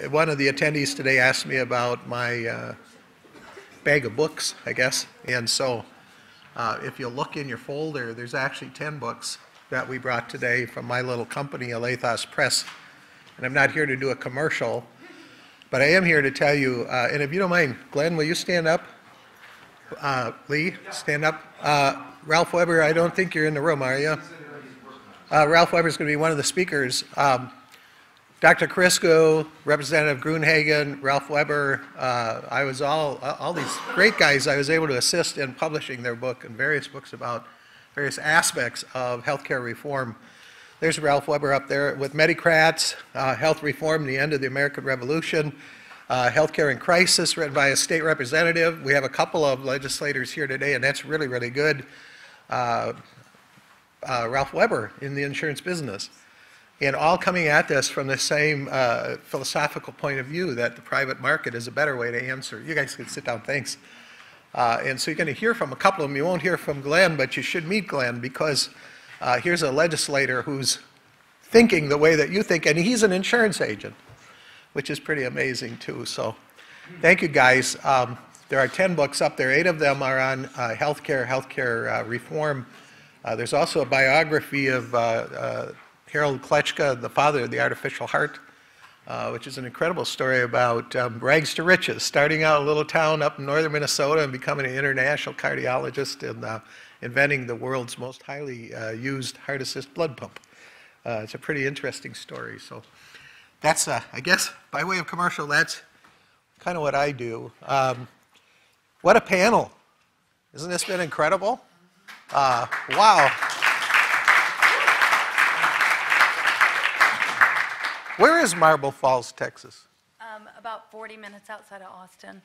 One of the attendees today asked me about my bag of books, I guess. And so if you look in your folder, there's actually 10 books that we brought today from my little company, Alathos Press. And I'm not here to do a commercial, but I am here to tell you, and if you don't mind, Glenn, will you stand up? Lee, stand up. Ralph Weber, I don't think you're in the room, are you? Ralph Weber is going to be one of the speakers. Dr. Kurisko, Representative Gruenhagen, Ralph Weber, I was all these great guys I was able to assist in publishing their book and various books about various aspects of healthcare reform. There's Ralph Weber up there with Medicrats, Health Reform, the End of the American Revolution, Healthcare in Crisis, written by a state representative. We have a couple of legislators here today, and that's really, really good. Ralph Weber in the insurance business. And all coming at this from the same philosophical point of view that the private market is a better way to answer. You guys can sit down, thanks. And so you're going to hear from a couple of them. You won't hear from Glenn, but you should meet Glenn because here's a legislator who's thinking the way that you think, and he's an insurance agent, which is pretty amazing too. So thank you guys. There are 10 books up there. 8 of them are on healthcare reform. There's also a biography of Harold Kletchka, the father of the artificial heart, which is an incredible story about rags to riches, starting out in a little town up in northern Minnesota and becoming an international cardiologist and inventing the world's most highly used heart assist blood pump. It's a pretty interesting story. So that's, I guess, by way of commercial, that's kind of what I do. What a panel. Isn't this been incredible? Wow. Where is Marble Falls, Texas? About 40 minutes outside of Austin.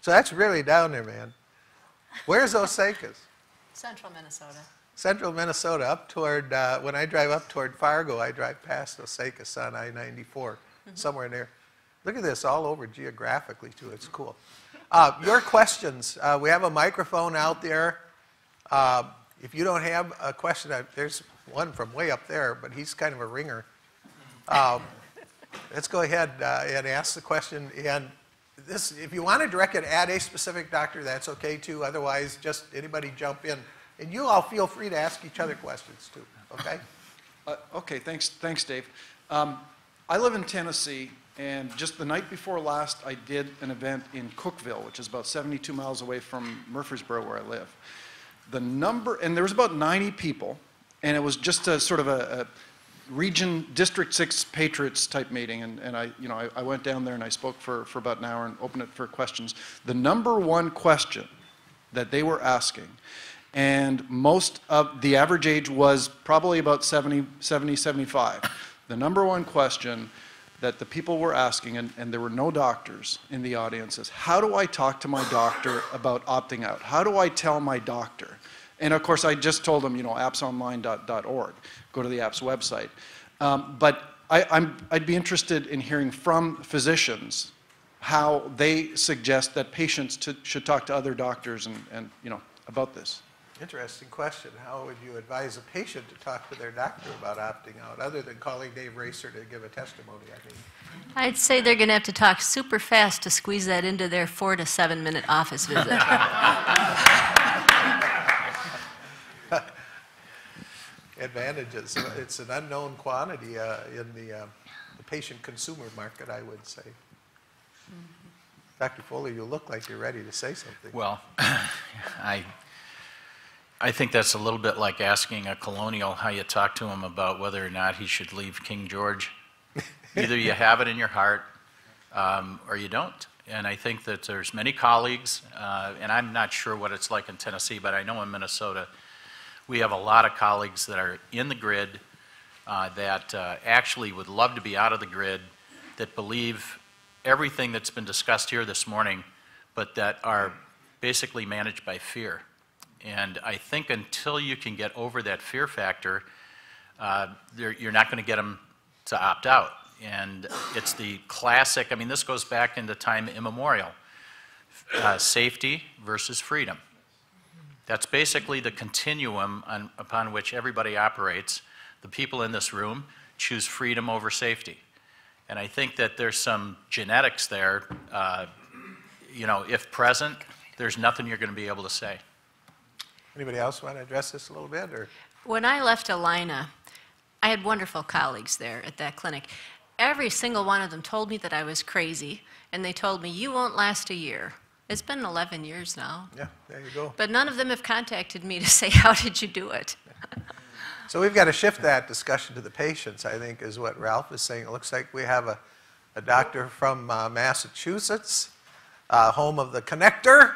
So that's really down there, man. Where's Osakas? Central Minnesota. Central Minnesota, up toward, when I drive up toward Fargo, I drive past Osakas on I-94, somewhere in there. Look at this, all over geographically, too. It's cool. Your questions. We have a microphone out there. If you don't have a question, there's one from way up there, but he's kind of a ringer. Let's go ahead and ask the question. And this, if you want to direct it at a specific doctor, that's okay too. Otherwise, just anybody jump in. And you all feel free to ask each other questions too, okay? Okay, thanks, Dave. I live in Tennessee, and just the night before last, I did an event in Cookeville, which is about 72 miles away from Murfreesboro, where I live. The number, and there was about 90 people, and it was just a sort of a region District 6 Patriots type meeting, and I went down there and I spoke for about an hour and opened it for questions. The number one question that they were asking, and most of the average age was probably about 70, 75. The number one question that the people were asking, and there were no doctors in the audience, is how do I talk to my doctor about opting out? How do I tell my doctor? And of course, I just told them, appsonline.org. Go to the APPS website. But I'd be interested in hearing from physicians how they suggest that patients should talk to other doctors and about this. Interesting question. How would you advise a patient to talk to their doctor about opting out, other than calling Dave Racer to give a testimony? I'd say they're going to have to talk super fast to squeeze that into their 4 to 7 minute office visit. Advantages. It's an unknown quantity in the patient consumer market, I would say. Dr. Foley, you look like you're ready to say something. Well, I think that's a little bit like asking a colonial how you talk to him about whether or not he should leave King George. Either you have it in your heart or you don't. And I think that there's many colleagues, and I'm not sure what it's like in Tennessee, but I know in Minnesota we have a lot of colleagues that are in the grid that actually would love to be out of the grid, that believe everything that's been discussed here this morning, but that are basically managed by fear. And I think until you can get over that fear factor, you're not going to get them to opt out. And it's the classic, I mean, this goes back into time immemorial. Safety versus freedom. That's basically the continuum upon which everybody operates. The people in this room choose freedom over safety. And I think that there's some genetics there, you know, if present, there's nothing you're going to be able to say. Anybody else want to address this a little bit, or? When I left Alina, I had wonderful colleagues there at that clinic. Every single one of them told me that I was crazy, and they told me, you won't last a year. It's been 11 years now. Yeah, there you go. But none of them have contacted me to say, how did you do it? So we've got to shift that discussion to the patients, I think, is what Ralph is saying. It looks like we have a doctor from Massachusetts, home of the connector,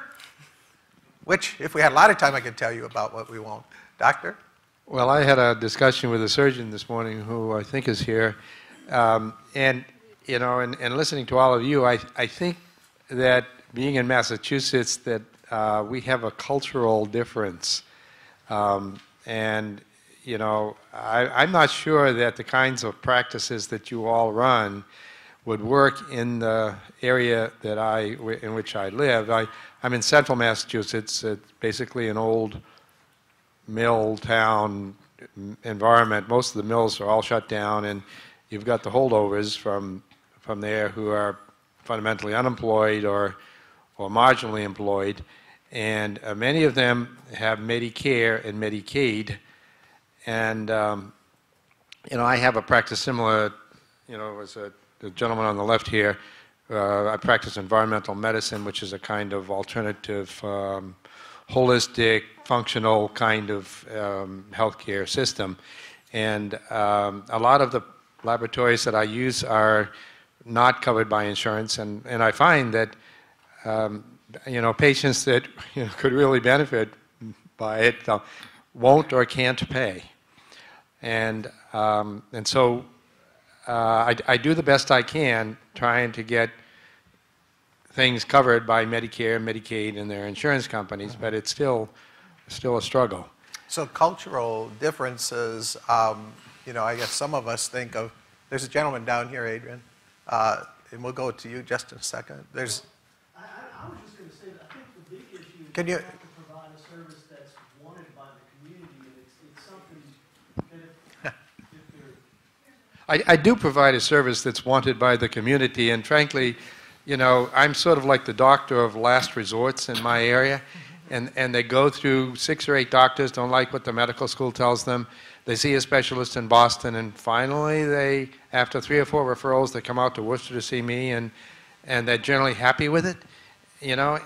which, if we had a lot of time, I could tell you about what we won't. Doctor? Well, I had a discussion with a surgeon this morning who I think is here. And, you know, and listening to all of you, I think that being in Massachusetts, that we have a cultural difference. And, you know, I'm not sure that the kinds of practices that you all run would work in the area that in which I live. I'm in central Massachusetts. It's basically an old mill town environment. Most of the mills are all shut down, and you've got the holdovers from there who are fundamentally unemployed or marginally employed, and many of them have Medicare and Medicaid, and you know, I have a practice similar, you know, as the gentleman on the left here. I practice environmental medicine, which is a kind of alternative, holistic, functional kind of healthcare system, and a lot of the laboratories that I use are not covered by insurance, and I find that you know, patients that, you know, could really benefit by it won't or can't pay, and so I do the best I can trying to get things covered by Medicare, Medicaid, and their insurance companies, but it's still a struggle. So cultural differences, you know, I guess some of us think of, there's a gentleman down here, Adrian, and we'll go to you just in a second. There's. I was just going to say that I think the big issue is Can you have to provide a service that's wanted by the community, and it's something that if they're... I do provide a service that's wanted by the community, and frankly, you know, I'm sort of like the doctor of last resorts in my area, and they go through 6 or 8 doctors, don't like what the medical school tells them. They see a specialist in Boston, and finally they, after 3 or 4 referrals, they come out to Worcester to see me, and they're generally happy with it, you know,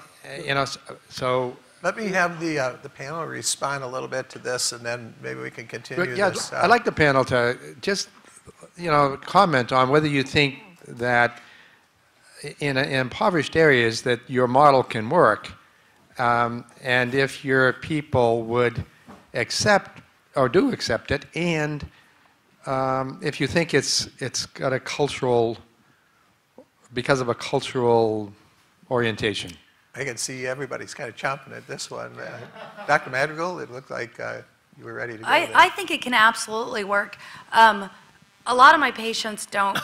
so. Let me have the panel respond a little bit to this, and then maybe we can continue Yeah, this. I'd like the panel to just, you know, comment on whether you think that in impoverished areas that your model can work, and if your people would accept or do accept it, and if you think it's got a cultural, because of a cultural orientation. I can see everybody's kind of chomping at this one. Dr. Madrigal, it looked like you were ready to go there. I think it can absolutely work. A lot of my patients don't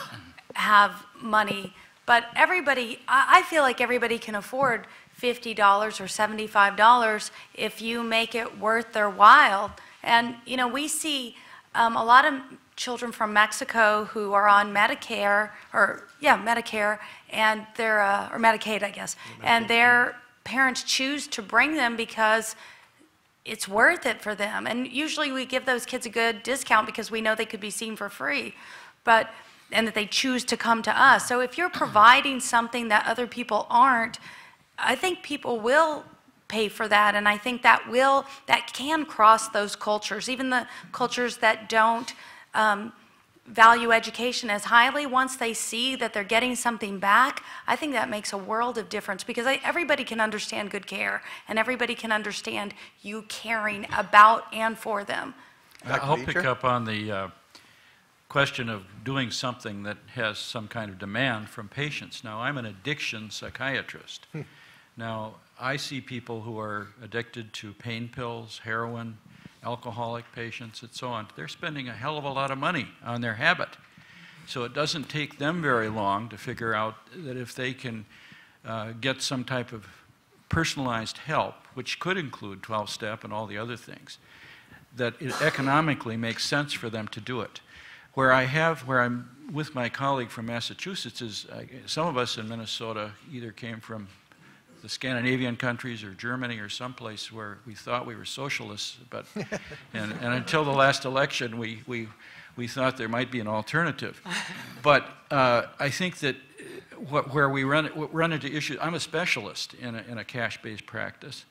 have money, but everybody, I feel like everybody can afford $50 or $75 if you make it worth their while. And, you know, we see a lot of children from Mexico who are on Medicare, Medicare, and they're, or Medicaid, I guess, and their parents choose to bring them because it's worth it for them. And usually we give those kids a good discount because we know they could be seen for free, and that they choose to come to us. So if you're providing something that other people aren't, I think people will pay for that, and I think that can cross those cultures, even the cultures that don't value education as highly. Once they see that they're getting something back, I think that makes a world of difference, because everybody can understand good care, and everybody can understand you caring about and for them. I'll pick up on the question of doing something that has some kind of demand from patients. Now, I'm an addiction psychiatrist. Now, I see people who are addicted to pain pills, heroin, alcoholic patients, and so on. They're spending a hell of a lot of money on their habit. So it doesn't take them very long to figure out that if they can get some type of personalized help, which could include 12-step and all the other things, that it economically makes sense for them to do it. Where I'm with my colleague from Massachusetts is some of us in Minnesota either came from the Scandinavian countries or Germany or someplace where we thought we were socialists, but and until the last election we thought there might be an alternative. But I think that where we run into issues, I'm a specialist in a cash-based practice.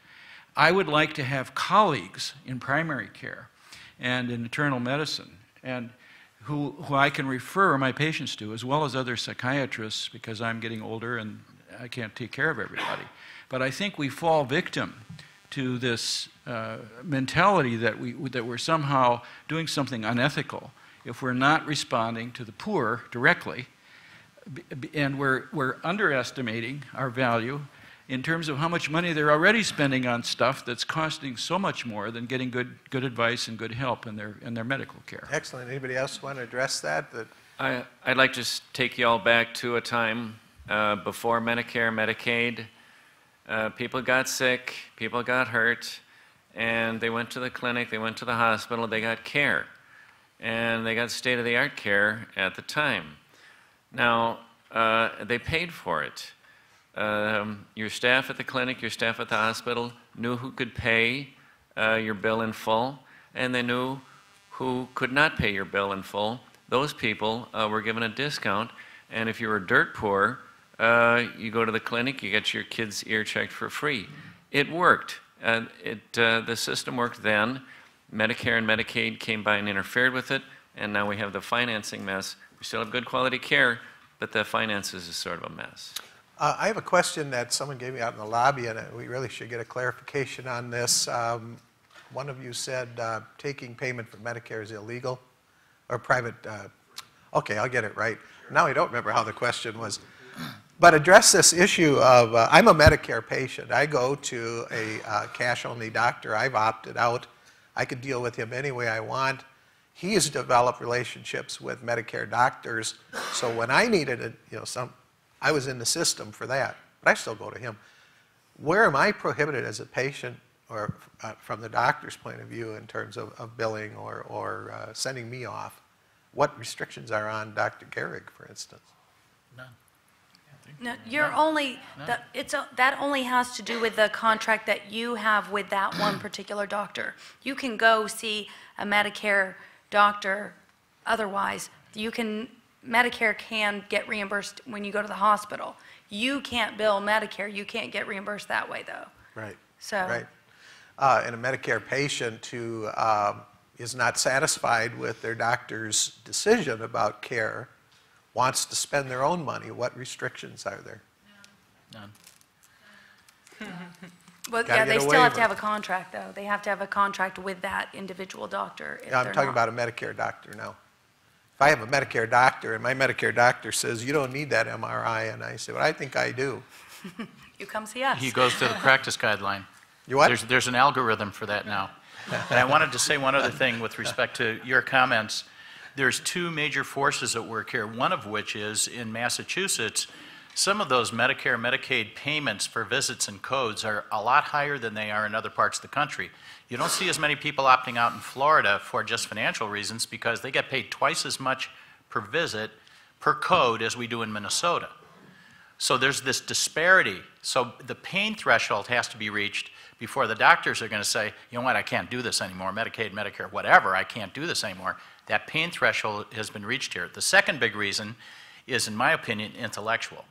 I would like to have colleagues in primary care and in internal medicine and who I can refer my patients to, as well as other psychiatrists, because I'm getting older and I can't take care of everybody. But I think we fall victim to this mentality that we're somehow doing something unethical if we're not responding to the poor directly, and we're underestimating our value in terms of how much money they're already spending on stuff that's costing so much more than getting good advice and good help in their medical care. Excellent. Anybody else want to address that? I'd like to just take you all back to a time before Medicare, Medicaid. People got sick, people got hurt, and they went to the clinic, they went to the hospital, they got care. And they got state-of-the-art care at the time. Now, they paid for it. Your staff at the clinic, your staff at the hospital knew who could pay your bill in full, and they knew who could not pay your bill in full. Those people were given a discount, and if you were dirt poor, you go to the clinic, you get your kid's ear checked for free. It worked. The system worked then. Medicare and Medicaid came by and interfered with it, and now we have the financing mess. We still have good quality care, but the finances is sort of a mess. I have a question that someone gave me out in the lobby, and we really should get a clarification on this. One of you said taking payment from Medicare is illegal, or private. Okay, I'll get it right. Now I don't remember how the question was. But address this issue of, I'm a Medicare patient. I go to a cash-only doctor. I've opted out. I could deal with him any way I want. He has developed relationships with Medicare doctors, so when I needed I was in the system for that, but I still go to him. Where am I prohibited as a patient, or from the doctor's point of view, in terms of billing or sending me off? What restrictions are on Dr. Gehrig, for instance? None. No, you're only, that only has to do with the contract that you have with that one particular doctor. You can go see a Medicare doctor otherwise. Medicare can get reimbursed when you go to the hospital. You can't bill Medicare. You can't get reimbursed that way, though. Right. So. Right. And a Medicare patient who is not satisfied with their doctor's decision about care wants to spend their own money, what restrictions are there? None. Well, yeah, they still have to have a contract, though. They have to have a contract with that individual doctor. Yeah, I'm talking about a Medicare doctor now. If I have a Medicare doctor and my Medicare doctor says, you don't need that MRI, and I say, well, I think I do. You come see us. He goes to the practice guideline. You what? There's an algorithm for that now. And I wanted to say one other thing with respect to your comments. There's two major forces at work here, one of which is in Massachusetts, some of those Medicare, Medicaid payments for visits and codes are a lot higher than they are in other parts of the country. You don't see as many people opting out in Florida for just financial reasons because they get paid twice as much per visit, per code, as we do in Minnesota. So there's this disparity. So the pain threshold has to be reached before the doctors are going to say, you know what, I can't do this anymore, Medicaid, Medicare, whatever, I can't do this anymore. That pain threshold has been reached here. The second big reason is, in my opinion, intellectual,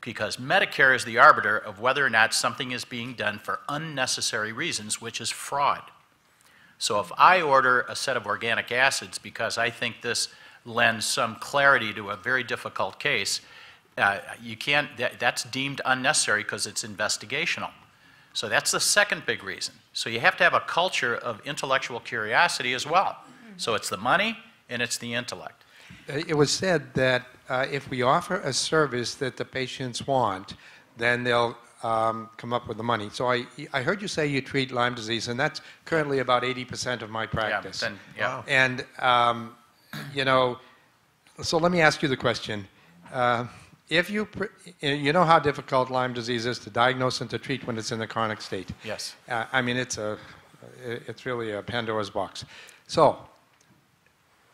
because Medicare is the arbiter of whether or not something is being done for unnecessary reasons, which is fraud. So if I order a set of organic acids because I think this lends some clarity to a very difficult case, that's deemed unnecessary because it's investigational. So that's the second big reason. So you have to have a culture of intellectual curiosity as well. So it's the money and it's the intellect. It was said that if we offer a service that the patients want, then they'll come up with the money. So I heard you say you treat Lyme disease, and that's currently about 80% of my practice. Yeah, And, so let me ask you the question. If you know how difficult Lyme disease is to diagnose and to treat when it's in the chronic state. Yes. I mean, it's really a Pandora's box. So,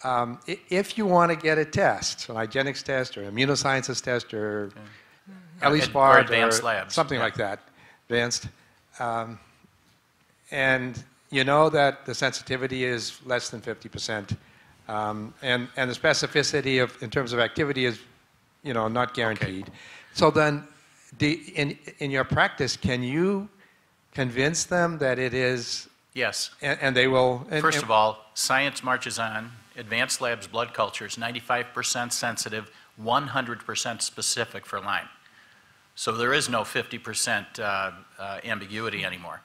If you want to get a test, an IGenics test or immunosciences test or Or advanced labs. something like that, advanced, and you know that the sensitivity is less than 50%, and the specificity in terms of activity is, not guaranteed. Okay. So then, in your practice, can you convince them that it is? Yes. And they will. First of all, science marches on. Advanced labs blood cultures, 95% sensitive, 100% specific for Lyme. So there is no 50% ambiguity anymore.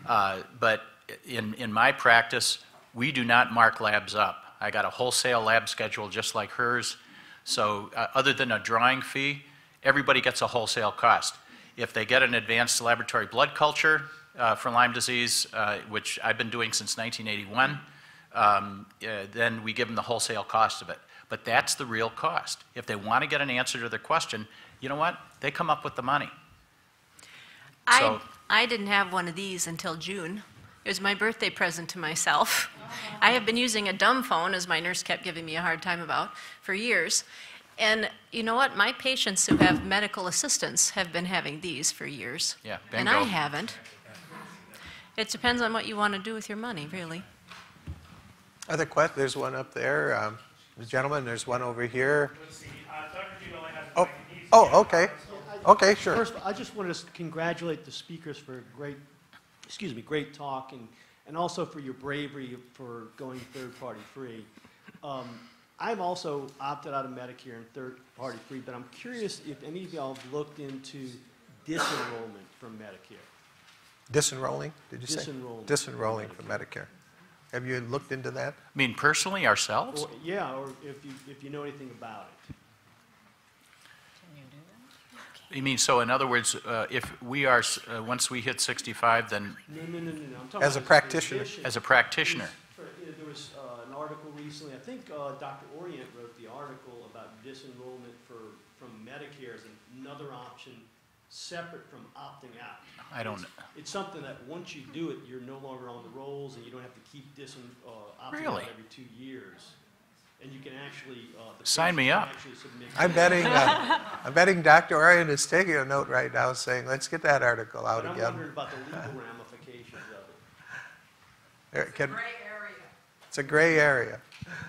But in my practice, we do not mark labs up. I got a wholesale lab schedule just like hers. So other than a drawing fee, everybody gets a wholesale cost. If they get an advanced laboratory blood culture for Lyme disease, which I've been doing since 1981, then we give them the wholesale cost of it. But that's the real cost. If they want to get an answer to their question, you know what? They come up with the money. I didn't have one of these until June. It was my birthday present to myself. I have been using a dumb phone, as my nurse kept giving me a hard time about, for years. And you know what? My patients who have medical assistants have been having these for years. Yeah, and bingo. I haven't. It depends on what you want to do with your money, really. Other questions? There's one up there. Gentlemen, there's one over here. Oh, okay. Okay, sure. First, I just want to congratulate the speakers for a great talk, and also for your bravery for going third-party free. I've also opted out of Medicare and third-party free, but I'm curious if any of y'all have looked into disenrollment from Medicare. Disenrolling, did you say? Disenrolling. Disenrolling from Medicare. Have you looked into that? I mean, personally, ourselves? Or, yeah, or if you know anything about it. You mean, so in other words, if we are, once we hit 65, then No. I'm talking As a about practitioner. physician. as a practitioner, There was an article recently, I think Dr. Orient wrote the article about disenrollment from Medicare as another option separate from opting out. I don't. It's something that once you do it, you're no longer on the rolls and you don't have to keep opting Really? out every 2 years. And you can actually, the Sign me patient up. can actually submit. I'm betting Dr. Orient is taking a note right now saying, let's get that article out But I'm again. wondering about the legal ramifications of it. It's a gray area.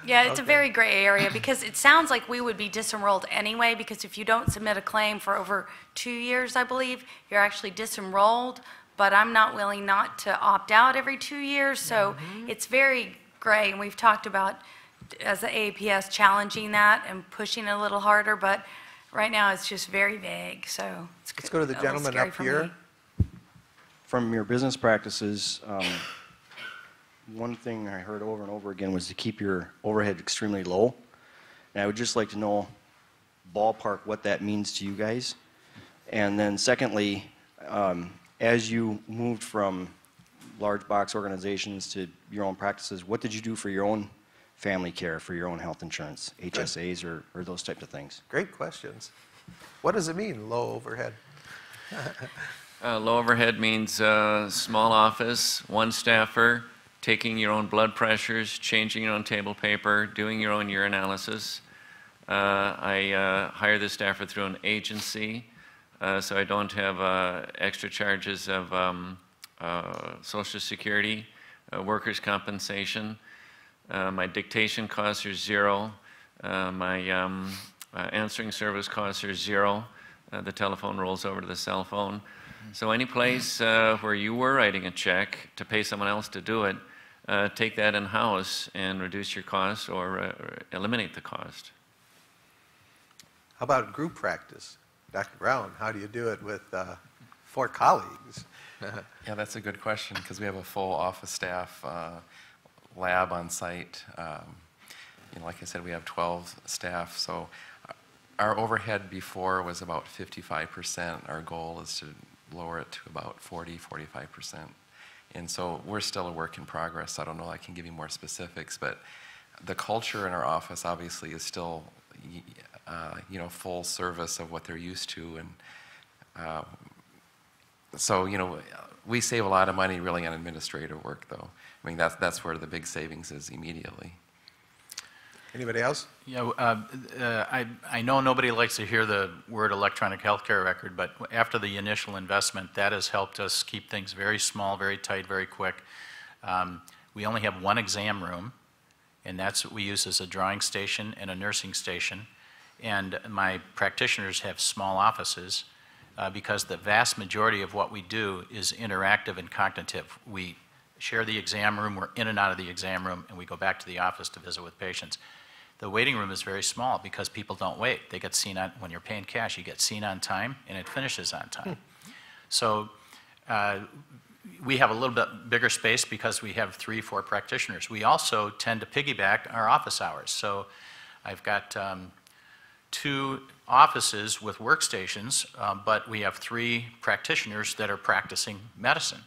Yeah, it's a Okay. very gray area because it sounds like we would be disenrolled anyway, because if you don't submit a claim for over 2 years, I believe, you're actually disenrolled, but I'm not willing not to opt out every 2 years, so it's very gray, and we've talked about, as the AAPS, challenging that and pushing it a little harder, but right now it's just very vague, so it's Let's go to the a little gentleman scary up for here. me. From your business practices, one thing I heard over and over again was to keep your overhead extremely low. And I would just like to know, ballpark, what that means to you guys. And then secondly, as you moved from large box organizations to your own practices, what did you do for your own family care, for your own health insurance, HSAs or those types of things? Great questions. What does it mean, low overhead? Low overhead means small office, one staffer, taking your own blood pressures, changing your own table paper, doing your own urinalysis. I hire the staffer through an agency, so I don't have extra charges of Social Security, workers' compensation. My dictation costs are zero. My answering service costs are zero. The telephone rolls over to the cell phone. So any place where you were writing a check to pay someone else to do it, take that in-house and reduce your costs or eliminate the cost. How about group practice? Dr. Brown, how do you do it with 4 colleagues? Yeah, that's a good question because we have a full office staff lab on site. Like I said, we have 12 staff, so our overhead before was about 55%. Our goal is to lower it to about 40–45%. And so we're still a work in progress. I don't know, I can give you more specifics, but the culture in our office obviously is still, full service of what they're used to. And so, we save a lot of money really on administrative work though. I mean, that's where the big savings is immediately. Anybody else? Yeah, I know nobody likes to hear the word electronic healthcare record, but after the initial investment, that has helped us keep things very small, very tight, very quick. We only have one exam room, and that's what we use as a drawing station and a nursing station. And my practitioners have small offices because the vast majority of what we do is interactive and cognitive. We share the exam room, we're in and out of the exam room, and we go back to the office to visit with patients. The waiting room is very small because people don't wait. They get seen on, when you're paying cash, you get seen on time and it finishes on time. So we have a little bit bigger space because we have 3, 4 practitioners. We also tend to piggyback our office hours. So I've got 2 offices with workstations, but we have 3 practitioners that are practicing medicine.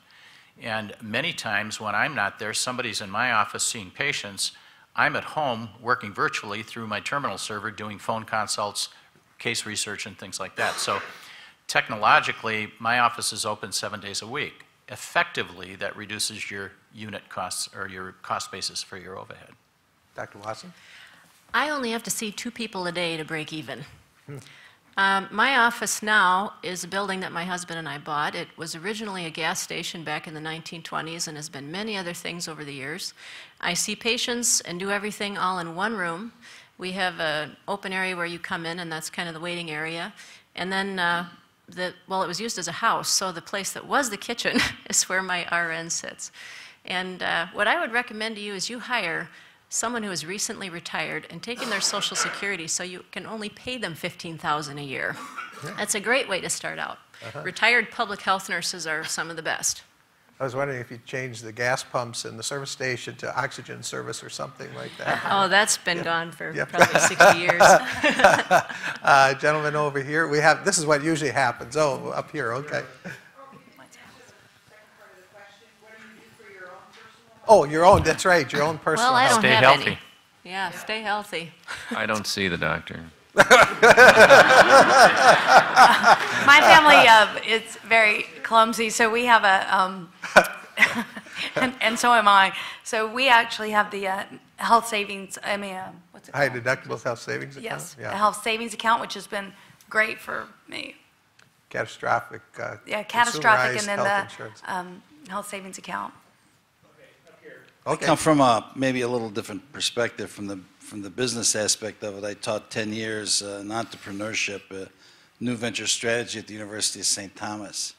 And many times when I'm not there, somebody's in my office seeing patients. I'm at home working virtually through my terminal server doing phone consults, case research, and things like that. So technologically, my office is open 7 days a week. Effectively, that reduces your unit costs or your cost basis for your overhead. Dr. Watson? I only have to see 2 people a day to break even. My office now is a building that my husband and I bought. It was originally a gas station back in the 1920s and has been many other things over the years. I see patients and do everything all in one room. We have an open area where you come in, and that's kind of the waiting area. And then, well, it was used as a house, so the place that was the kitchen is where my RN sits. And what I would recommend to you is you hire someone who is recently retired and taking their Social Security so you can only pay them $15,000 a year. Yeah. That's a great way to start out. Retired public health nurses are some of the best. I was wondering if you'd change the gas pumps in the service station to oxygen service or something like that. Oh, that's been gone for probably 60 years. Gentleman over here, we have, this is what usually happens. Oh, up here, okay. Oh, your own, that's right, your own personal Well, I don't Stay have healthy. any. Yeah, stay healthy. I don't see the doctor. My family is very clumsy, so we have a, and so am I. So we actually have the health savings, what's it High called? deductible health savings account? Yes, Yeah. a health savings account, which has been great for me. Catastrophic. Yeah, catastrophic, and then consumerized health insurance. the health savings account. Okay. I come from maybe a little different perspective from the business aspect of it. I taught 10 years in entrepreneurship, new venture strategy at the University of St. Thomas.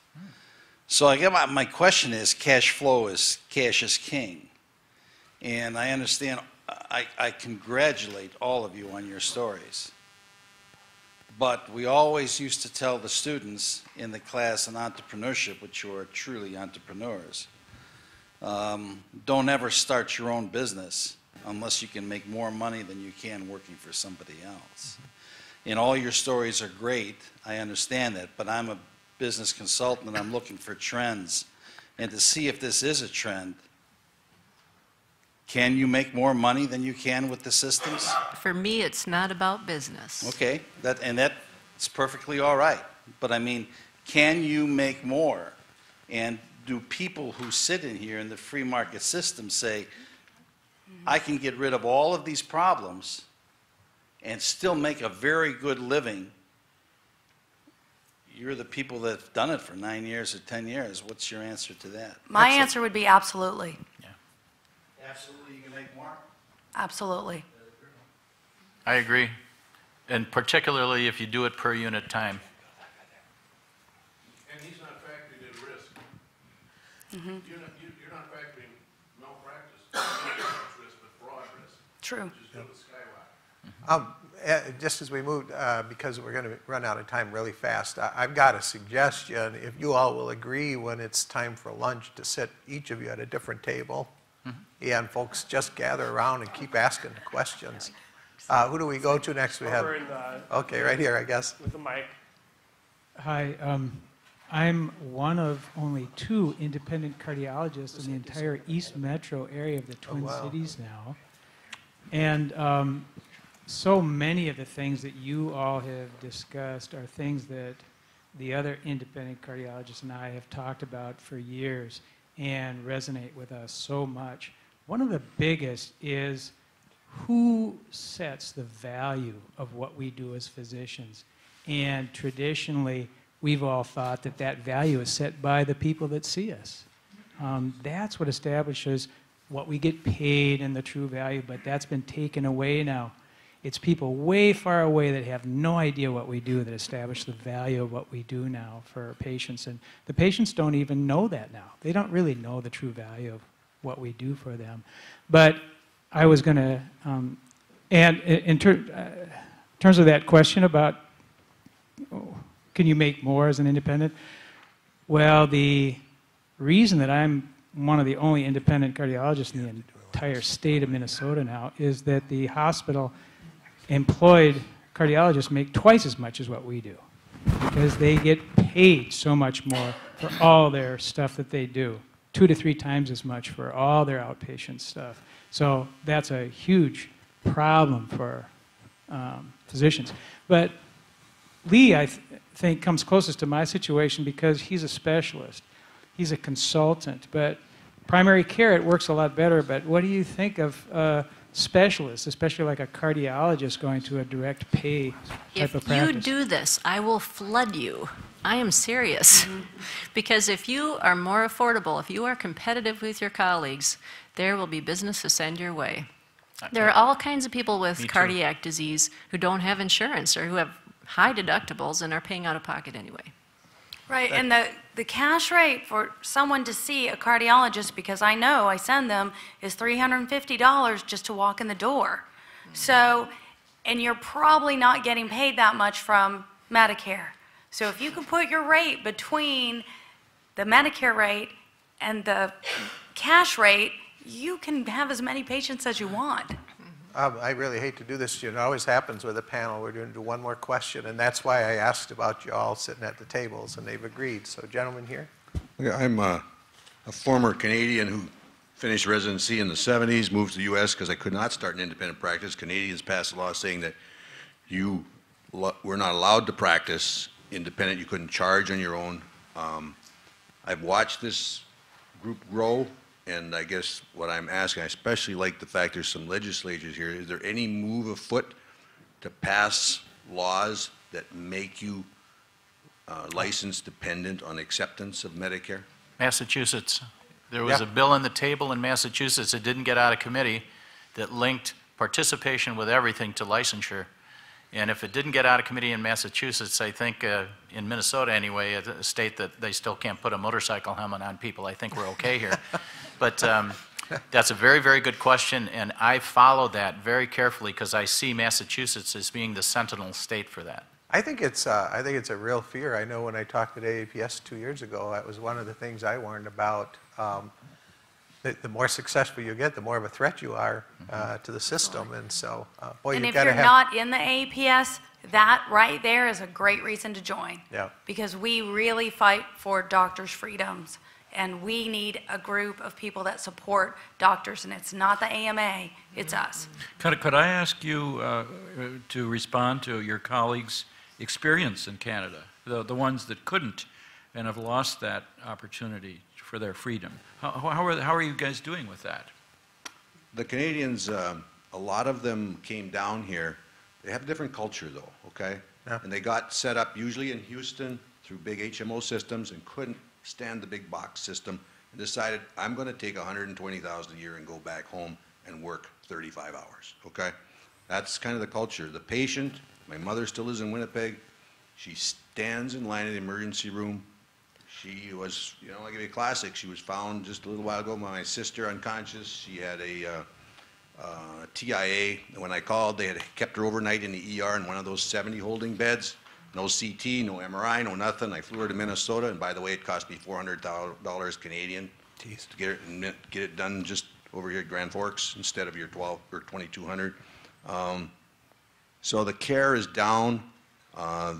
So I guess my question is, cash flow is cash is king. And I understand, I congratulate all of you on your stories. But we always used to tell the students in the class on entrepreneurship, which you are truly entrepreneurs, don't ever start your own business unless you can make more money than you can working for somebody else. And all your stories are great, I understand that, but I'm a business consultant and I'm looking for trends. And to see if this is a trend, can you make more money than you can with the systems? For me, it's not about business. Okay, that's perfectly all right. But I mean, can you make more? And do people who sit in here in the free market system say, I can get rid of all of these problems and still make a very good living? You're the people that have done it for 9 years or 10 years. What's your answer to that? My answer would be absolutely. Yeah. Absolutely, you can make more? Absolutely. I agree, and particularly if you do it per unit time. And he's not factoring in risk. You're not factoring malpractice, risk, but broad risk. True. Which is going to skyrocket. Just as we move, because we're going to run out of time really fast, I've got a suggestion. If you all will agree when it's time for lunch to sit each of you at a different table, and folks just gather around and keep asking the questions. Who do we go to next? We have. Okay, right here, I guess. With the mic. Hi, I'm one of only 2 independent cardiologists in the entire East Metro area of the Twin Cities now. And so many of the things that you all have discussed are things that the other independent cardiologists and I have talked about for years and resonate with us so much. One of the biggest is who sets the value of what we do as physicians? And traditionally, we've all thought that that value is set by the people that see us. That's what establishes what we get paid and the true value, but that's been taken away now. It's people way far away that have no idea what we do that establish the value of what we do now for patients. And the patients don't even know that now. They don't really know the true value of what we do for them. But I was going to, and in terms of that question about, can you make more as an independent? Well, the reason that I'm one of the only independent cardiologists in the entire state of Minnesota now is that the hospital employed cardiologists make twice as much as what we do because they get paid so much more for all their stuff that they do, 2 to 3 times as much for all their outpatient stuff. So that's a huge problem for physicians. But Lee, I think, comes closest to my situation because he's a specialist. He's a consultant, but primary care, it works a lot better. But what do you think of specialists, especially like a cardiologist going to a direct pay type of practice? If you do this, I will flood you. I am serious. Because if you are more affordable, if you are competitive with your colleagues, there will be business to send your way. There are all kinds of people with cardiac disease who don't have insurance or who have high deductibles and are paying out of pocket anyway. Right, and the cash rate for someone to see a cardiologist, because I know I send them, is $350 just to walk in the door. So, and you're probably not getting paid that much from Medicare. So if you can put your rate between the Medicare rate and the cash rate, you can have as many patients as you want. I really hate to do this to you. It always happens with a panel. We're going to do one more question, and that's why I asked about you all sitting at the tables, and they've agreed. So, gentlemen here. Yeah, I'm a former Canadian who finished residency in the 70s, moved to the U.S. because I could not start an independent practice. Canadians passed a law saying that you were not allowed to practice independent. You couldn't charge on your own. I've watched this group grow. And I guess what I'm asking, I especially like the fact there's some legislatures here. Is there any move afoot to pass laws that make you license dependent on acceptance of Medicare? Massachusetts. There was a bill on the table in Massachusetts that didn't get out of committee that linked participation with everything to licensure. And if it didn't get out of committee in Massachusetts, I think in Minnesota anyway, a state that they still can't put a motorcycle helmet on people, I think we're okay here. But that's a very, very good question, and I follow that very carefully because I see Massachusetts as being the sentinel state for that. I think it's a real fear. I know when I talked at AAPS 2 years ago, that was one of the things I warned about. The more successful you get, the more of a threat you are to the system. And so, boy, and you've if got to you're have... not in the AAPS, that right there is a great reason to join. Yeah. Because we really fight for doctors' freedoms. And we need a group of people that support doctors. And it's not the AMA, it's us. Could I ask you to respond to your colleagues' experience in Canada, the ones that couldn't and have lost that opportunity for their freedom? How are you guys doing with that? The Canadians, a lot of them came down here. They have a different culture, though, okay? Yeah. And they got set up usually in Houston through big HMO systems and couldn't stand the big box system and decided, I'm going to take $120,000 a year and go back home and work 35 hours, okay? That's kind of the culture. The patient, my mother still lives in Winnipeg. She stands in line in the emergency room. She was, you know, I'll give you a classic. She was found just a little while ago by my sister unconscious. She had a TIA. When I called, they had kept her overnight in the ER in one of those 70 holding beds. No CT, no MRI, no nothing. I flew her to Minnesota, and by the way, it cost me $400 Canadian to get it done just over here at Grand Forks instead of your $1,200 or $2,200. So the care is down.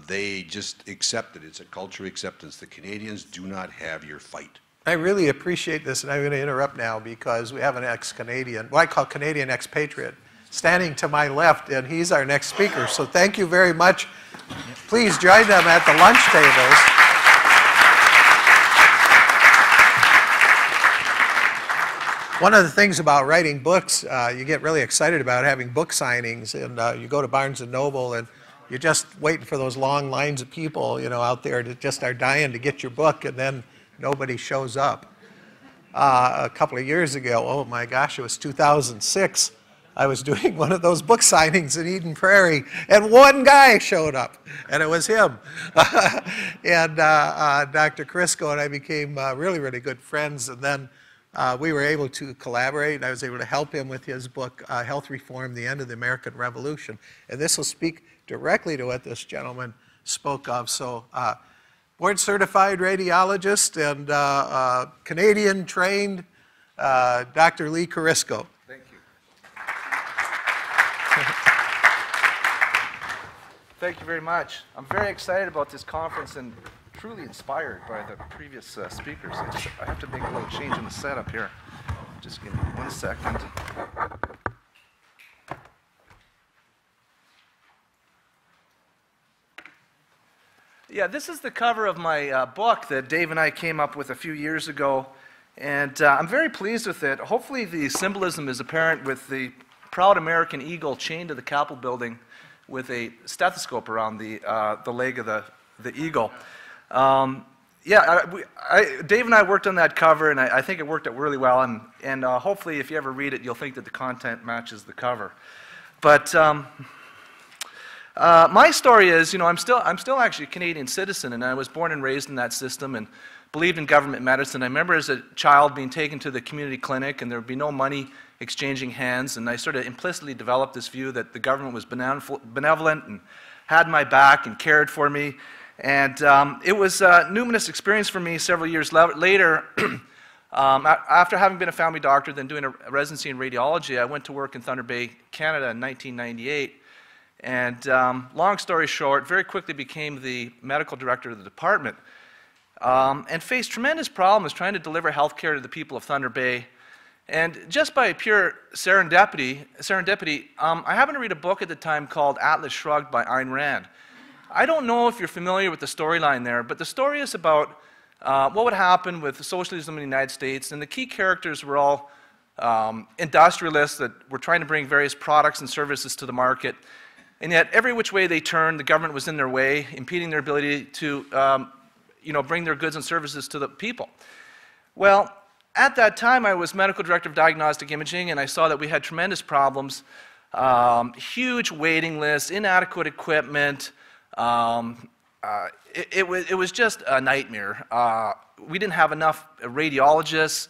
They just accept it. It's a culture acceptance. The Canadians do not have your fight. I really appreciate this, and I'm going to interrupt now because we have an ex-Canadian, well, I call Canadian expatriate, standing to my left, and he's our next speaker. So thank you very much. Please join them at the lunch tables. One of the things about writing books, you get really excited about having book signings, and you go to Barnes & Noble, and you're just waiting for those long lines of people, out there that just are dying to get your book, and then nobody shows up. A couple of years ago, oh my gosh, it was 2006, I was doing one of those book signings in Eden Prairie, and one guy showed up, and it was him. And Dr. Kurisko and I became really, really good friends, and then we were able to collaborate, and I was able to help him with his book, Health Reform, The End of the American Revolution. And this will speak directly to what this gentleman spoke of. So, board-certified radiologist and Canadian-trained Dr. Lee Kurisko. Thank you. Thank you very much. I'm very excited about this conference and truly inspired by the previous speakers. I have to make a little change in the setup here. Just give me 1 second. Yeah, this is the cover of my book that Dave and I came up with a few years ago, and I'm very pleased with it. Hopefully the symbolism is apparent with the proud American eagle chained to the Capitol building with a stethoscope around the leg of the eagle. Dave and I worked on that cover, and I think it worked out really well, and hopefully if you ever read it, you'll think that the content matches the cover. But my story is, I'm still actually a Canadian citizen, and I was born and raised in that system and believed in government medicine. I remember as a child being taken to the community clinic, and there would be no money exchanging hands, and I sort of implicitly developed this view that the government was benevolent and had my back and cared for me. And it was a numinous experience for me several years later. After having been a family doctor, then doing a residency in radiology, I went to work in Thunder Bay, Canada in 1998. And long story short, very quickly became the medical director of the department and faced tremendous problems trying to deliver health care to the people of Thunder Bay. And just by pure serendipity, I happened to read a book at the time called Atlas Shrugged by Ayn Rand. I don't know if you're familiar with the storyline there, but the story is about what would happen with socialism in the United States, and the key characters were all industrialists that were trying to bring various products and services to the market, and yet every which way they turned, the government was in their way, impeding their ability to bring their goods and services to the people. Well, at that time, I was medical director of diagnostic imaging, and I saw that we had tremendous problems, huge waiting lists, inadequate equipment. It was just a nightmare. We didn't have enough radiologists.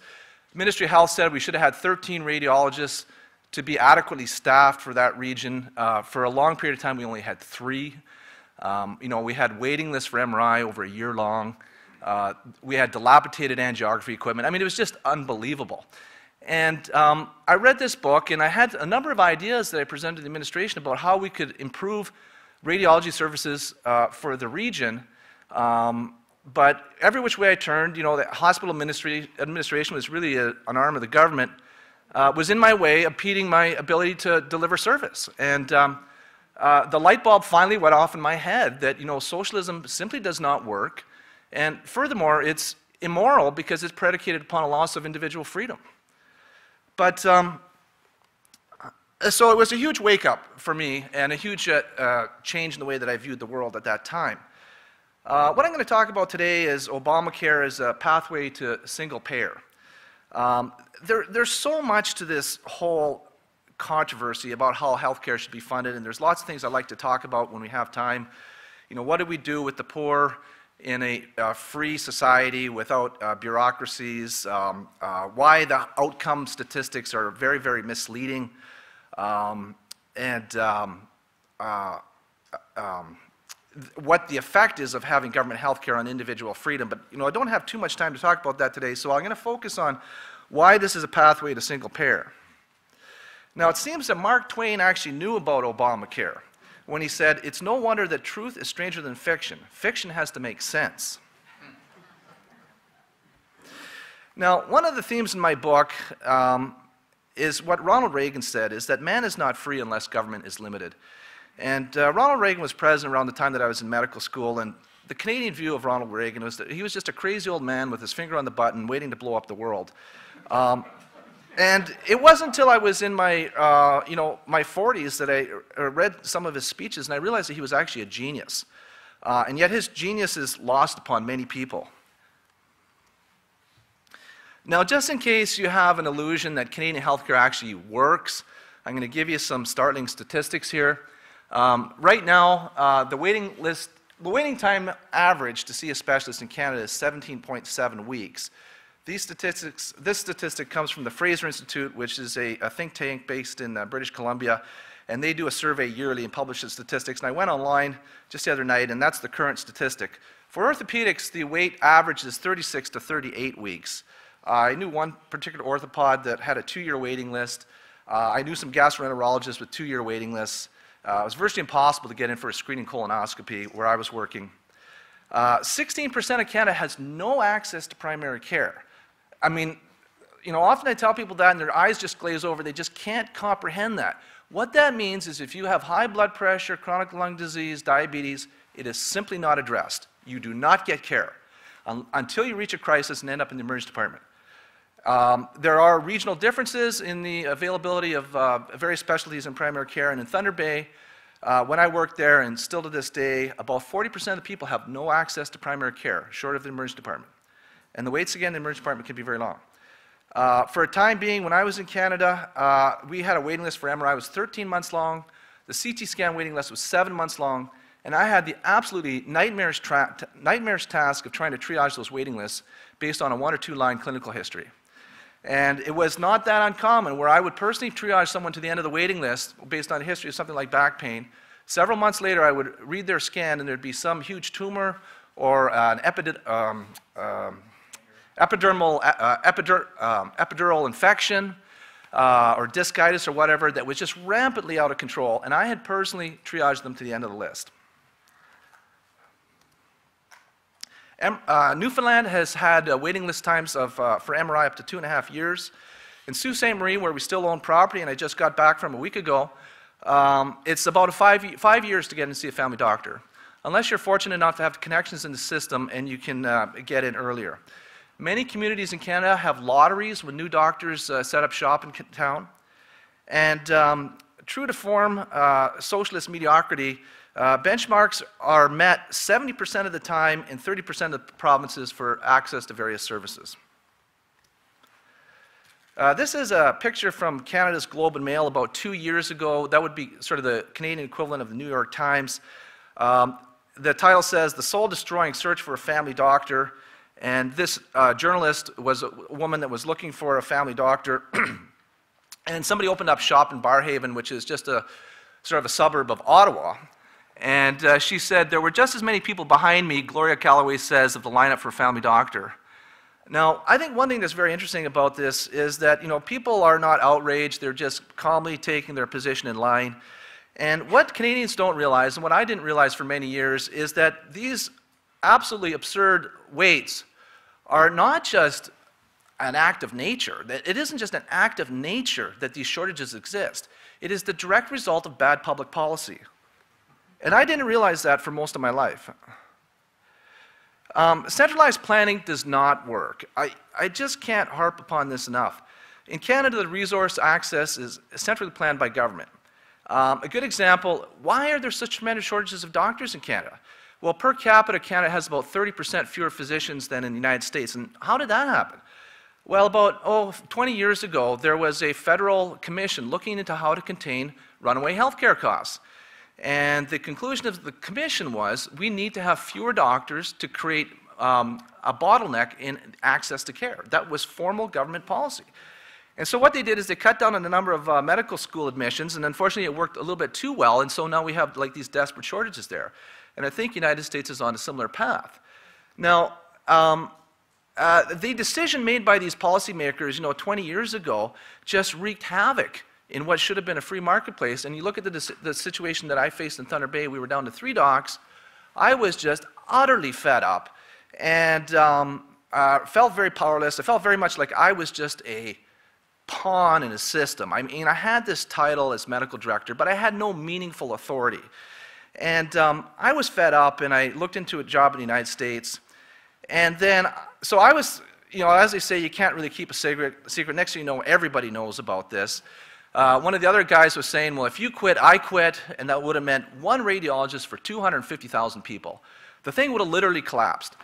Ministry of Health said we should have had 13 radiologists to be adequately staffed for that region. For a long period of time, we only had 3. We had waiting lists for MRI over a year long. We had dilapidated angiography equipment. I mean, it was just unbelievable. And I read this book, and I had a number of ideas that I presented to the administration about how we could improve radiology services for the region. But every which way I turned, the hospital administration was really an arm of the government, was in my way, impeding my ability to deliver service. And the light bulb finally went off in my head that, socialism simply does not work. And furthermore, it's immoral because it's predicated upon a loss of individual freedom. But so it was a huge wake-up for me and a huge change in the way that I viewed the world at that time. What I'm going to talk about today is Obamacare as a pathway to single payer. There's so much to this whole controversy about how healthcare should be funded, and there's lots of things I'd like to talk about when we have time. What do we do with the poor in a free society without bureaucracies? Why the outcome statistics are very, very misleading. What the effect is of having government health care on individual freedom. But I don't have too much time to talk about that today, so I'm going to focus on why this is a pathway to single payer. Now, it seems that Mark Twain actually knew about Obamacare when he said, "It's no wonder that truth is stranger than fiction. Fiction has to make sense." Now, one of the themes in my book is what Ronald Reagan said, is that man is not free unless government is limited. And Ronald Reagan was president around the time that I was in medical school, and the Canadian view of Ronald Reagan was that he was just a crazy old man with his finger on the button waiting to blow up the world. And it wasn't until I was in my, my 40s that I read some of his speeches, and I realized that he was actually a genius. And yet his genius is lost upon many people. Now, just in case you have an illusion that Canadian healthcare actually works, I'm going to give you some startling statistics here. Right now, the waiting time average to see a specialist in Canada is 17.7 weeks. This statistic comes from the Fraser Institute, which is a think tank based in British Columbia, and they do a survey yearly and publish the statistics. And I went online just the other night, and that's the current statistic. For orthopedics, the wait average is 36 to 38 weeks. I knew one particular orthopod that had a 2-year waiting list. I knew some gastroenterologists with 2-year waiting lists. It was virtually impossible to get in for a screening colonoscopy where I was working. 16% of Canada has no access to primary care. I mean, often I tell people that and their eyes just glaze over. They just can't comprehend that. What that means is if you have high blood pressure, chronic lung disease, diabetes, it is simply not addressed. You do not get care until you reach a crisis and end up in the emergency department. There are regional differences in the availability of various specialties in primary care, and in Thunder Bay, when I worked there, and still to this day, about 40% of the people have no access to primary care, short of the emergency department. And the waits, again, in the emergency department can be very long. For a time being, when I was in Canada, we had a waiting list for MRI. It was 13 months long. The CT scan waiting list was 7 months long. And I had the absolutely nightmarish task of trying to triage those waiting lists based on a 1 or 2 line clinical history. And it was not that uncommon where I would personally triage someone to the end of the waiting list based on a history of something like back pain. Several months later, I would read their scan, and there'd be some huge tumor or an epidural infection or discitis or whatever that was just rampantly out of control, and I had personally triaged them to the end of the list. Newfoundland has had waiting list times for MRI up to 2.5 years. In Sault Ste. Marie, where we still own property, and I just got back from a week ago, it's about 5 years to get in and see a family doctor, unless you're fortunate enough to have connections in the system and you can get in earlier. Many communities in Canada have lotteries when new doctors set up shop in town. And true to form, socialist mediocrity, benchmarks are met 70% of the time in 30% of the provinces for access to various services. This is a picture from Canada's Globe and Mail about 2 years ago. That would be sort of the Canadian equivalent of the New York Times. The title says, "The Soul-Destroying Search for a Family Doctor." And this journalist was a woman that was looking for a family doctor. And somebody opened up shop in Barhaven, which is just a sort of a suburb of Ottawa. And she said, "There were just as many people behind me," Gloria Calloway says, "of the lineup for a family doctor." Now, I think one thing that's very interesting about this is that, people are not outraged. They're just calmly taking their position in line. And what Canadians don't realize, and what I didn't realize for many years, is that these absolutely absurd waits are not just an act of nature. It isn't just an act of nature that these shortages exist. It is the direct result of bad public policy. And I didn't realize that for most of my life. Centralized planning does not work. I just can't harp upon this enough. In Canada, the resource access is centrally planned by government. A good example, why are there such tremendous shortages of doctors in Canada? Well, per capita, Canada has about 30% fewer physicians than in the United States. And how did that happen? Well, about 20 years ago, there was a federal commission looking into how to contain runaway healthcare costs. And the conclusion of the commission was, we need to have fewer doctors to create a bottleneck in access to care. That was formal government policy. And so what they did is they cut down on the number of medical school admissions, and unfortunately it worked a little bit too well, and so now we have like these desperate shortages there. And I think the United States is on a similar path. Now, the decision made by these policymakers, 20 years ago, just wreaked havoc in what should have been a free marketplace. And you look at the situation that I faced in Thunder Bay, we were down to 3 docs. I was just utterly fed up and felt very powerless. I felt very much like I was just a pawn in a system. I mean, I had this title as medical director, but I had no meaningful authority. And I was fed up, and I looked into a job in the United States. And then, so I was, as they say, you can't really keep a secret. Next thing you know, everybody knows about this. One of the other guys was saying, well, if you quit, I quit, and that would have meant one radiologist for 250,000 people. The thing would have literally collapsed.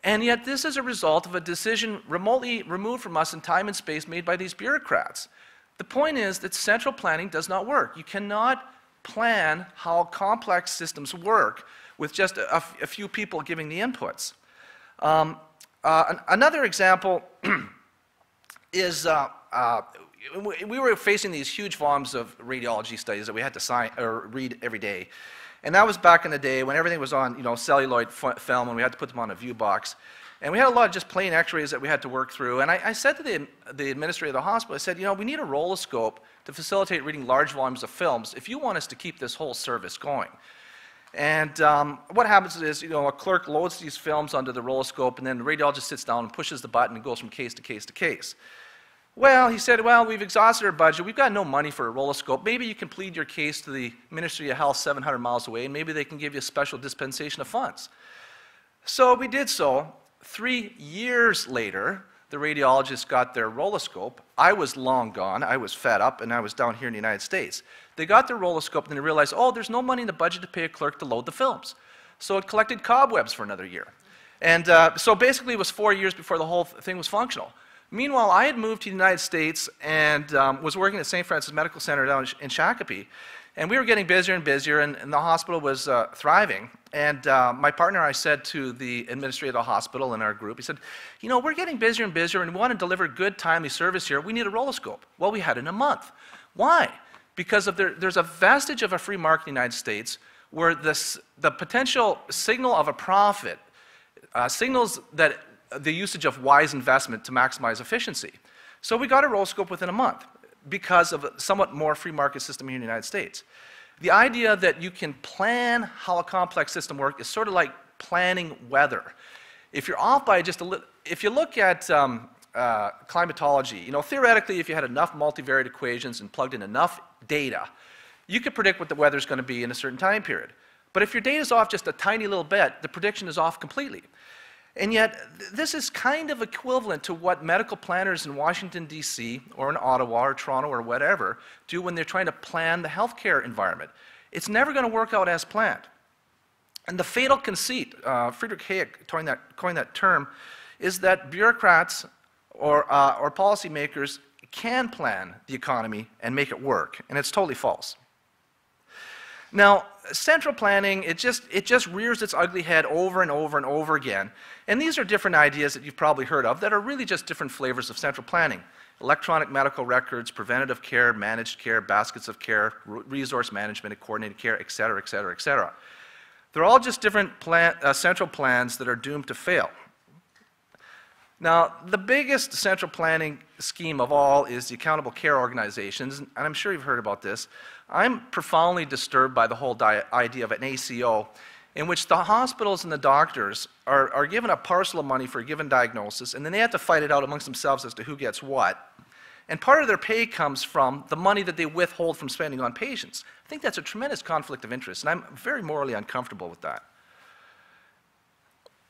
And yet this is a result of a decision remotely removed from us in time and space made by these bureaucrats. The point is that central planning does not work. You cannot plan how complex systems work with just a few people giving the inputs. Another example is we were facing these huge volumes of radiology studies that we had to read every day. And that was back in the day when everything was on celluloid film and we had to put them on a view box. And we had a lot of just plain x-rays that we had to work through. And I said to the administrator of the hospital, I said, we need a rolloscope to facilitate reading large volumes of films if you want us to keep this whole service going. And what happens is, a clerk loads these films onto the rolloscope, and then the radiologist sits down and pushes the button and goes from case to case to case. Well, he said, well, we've exhausted our budget. We've got no money for a rolloscope. Maybe you can plead your case to the Ministry of Health 700 miles away, and maybe they can give you a special dispensation of funds. So we did so. 3 years later, the radiologists got their rolloscope. I was long gone. I was fed up, and I was down here in the United States. They got their rolloscope, and they realized, oh, there's no money in the budget to pay a clerk to load the films. So it collected cobwebs for another year. And so basically it was 4 years before the whole thing was functional. Meanwhile, I had moved to the United States and was working at St. Francis Medical Center down in Shakopee. And we were getting busier and busier, and the hospital was thriving. And my partner and I said to the administrator of the hospital in our group, he said, we're getting busier and busier, and we want to deliver good, timely service here. We need a rolloscope. Well, we had it in a month. Why? Because there's a vestige of a free market in the United States where the potential signal of a profit signals that the usage of wise investment to maximize efficiency. So we got a rolloscope within a month because of a somewhat more free market system here in the United States. The idea that you can plan how a complex system works is sort of like planning weather. If you're off by just a little, if you look at climatology, theoretically, if you had enough multivariate equations and plugged in enough data, you could predict what the weather's going to be in a certain time period. But if your data's off just a tiny little bit, the prediction is off completely. And yet, this is kind of equivalent to what medical planners in Washington, D.C., or in Ottawa, or Toronto, or whatever, do when they're trying to plan the healthcare environment. It's never going to work out as planned. And the fatal conceit, Friedrich Hayek coined that term, is that bureaucrats or policymakers can plan the economy and make it work, and it's totally false. Now, central planning, it just rears its ugly head over and over and over again. And these are different ideas that you've probably heard of that are really just different flavors of central planning. Electronic medical records, preventative care, managed care, baskets of care, resource management, coordinated care, et cetera, et cetera, et cetera. They're all just different central plans that are doomed to fail. Now, the biggest central planning scheme of all is the accountable care organizations, and I'm sure you've heard about this. I'm profoundly disturbed by the whole idea of an ACO, in which the hospitals and the doctors are given a parcel of money for a given diagnosis, and then they have to fight it out amongst themselves as to who gets what. And part of their pay comes from the money that they withhold from spending on patients. I think that's a tremendous conflict of interest, and I'm very morally uncomfortable with that.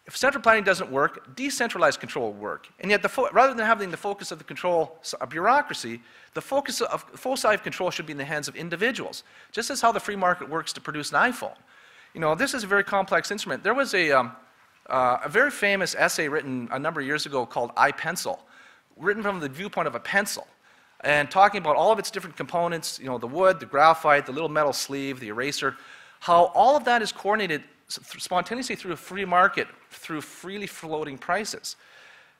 If central planning doesn't work, decentralized control will work. And yet, rather than having the focus of the control of bureaucracy, the foci of control should be in the hands of individuals, just as how the free market works to produce an iPhone. This is a very complex instrument. There was a very famous essay written a number of years ago called iPencil, written from the viewpoint of a pencil, and talking about all of its different components, the wood, the graphite, the little metal sleeve, the eraser, how all of that is coordinated spontaneously through a free market, through freely floating prices.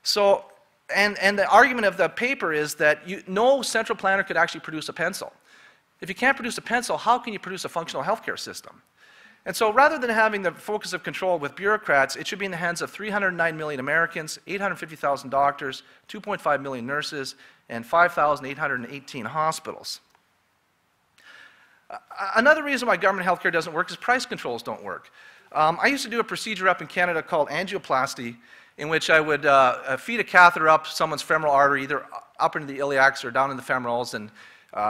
So, and the argument of the paper is that no central planner could actually produce a pencil. If you can't produce a pencil, how can you produce a functional healthcare system? And so rather than having the focus of control with bureaucrats, it should be in the hands of 309 million Americans, 850,000 doctors, 2.5 million nurses, and 5,818 hospitals. Another reason why government healthcare doesn't work is price controls don't work. I used to do a procedure up in Canada called angioplasty, in which I would feed a catheter up someone's femoral artery, either up into the iliacs or down in the femorals, and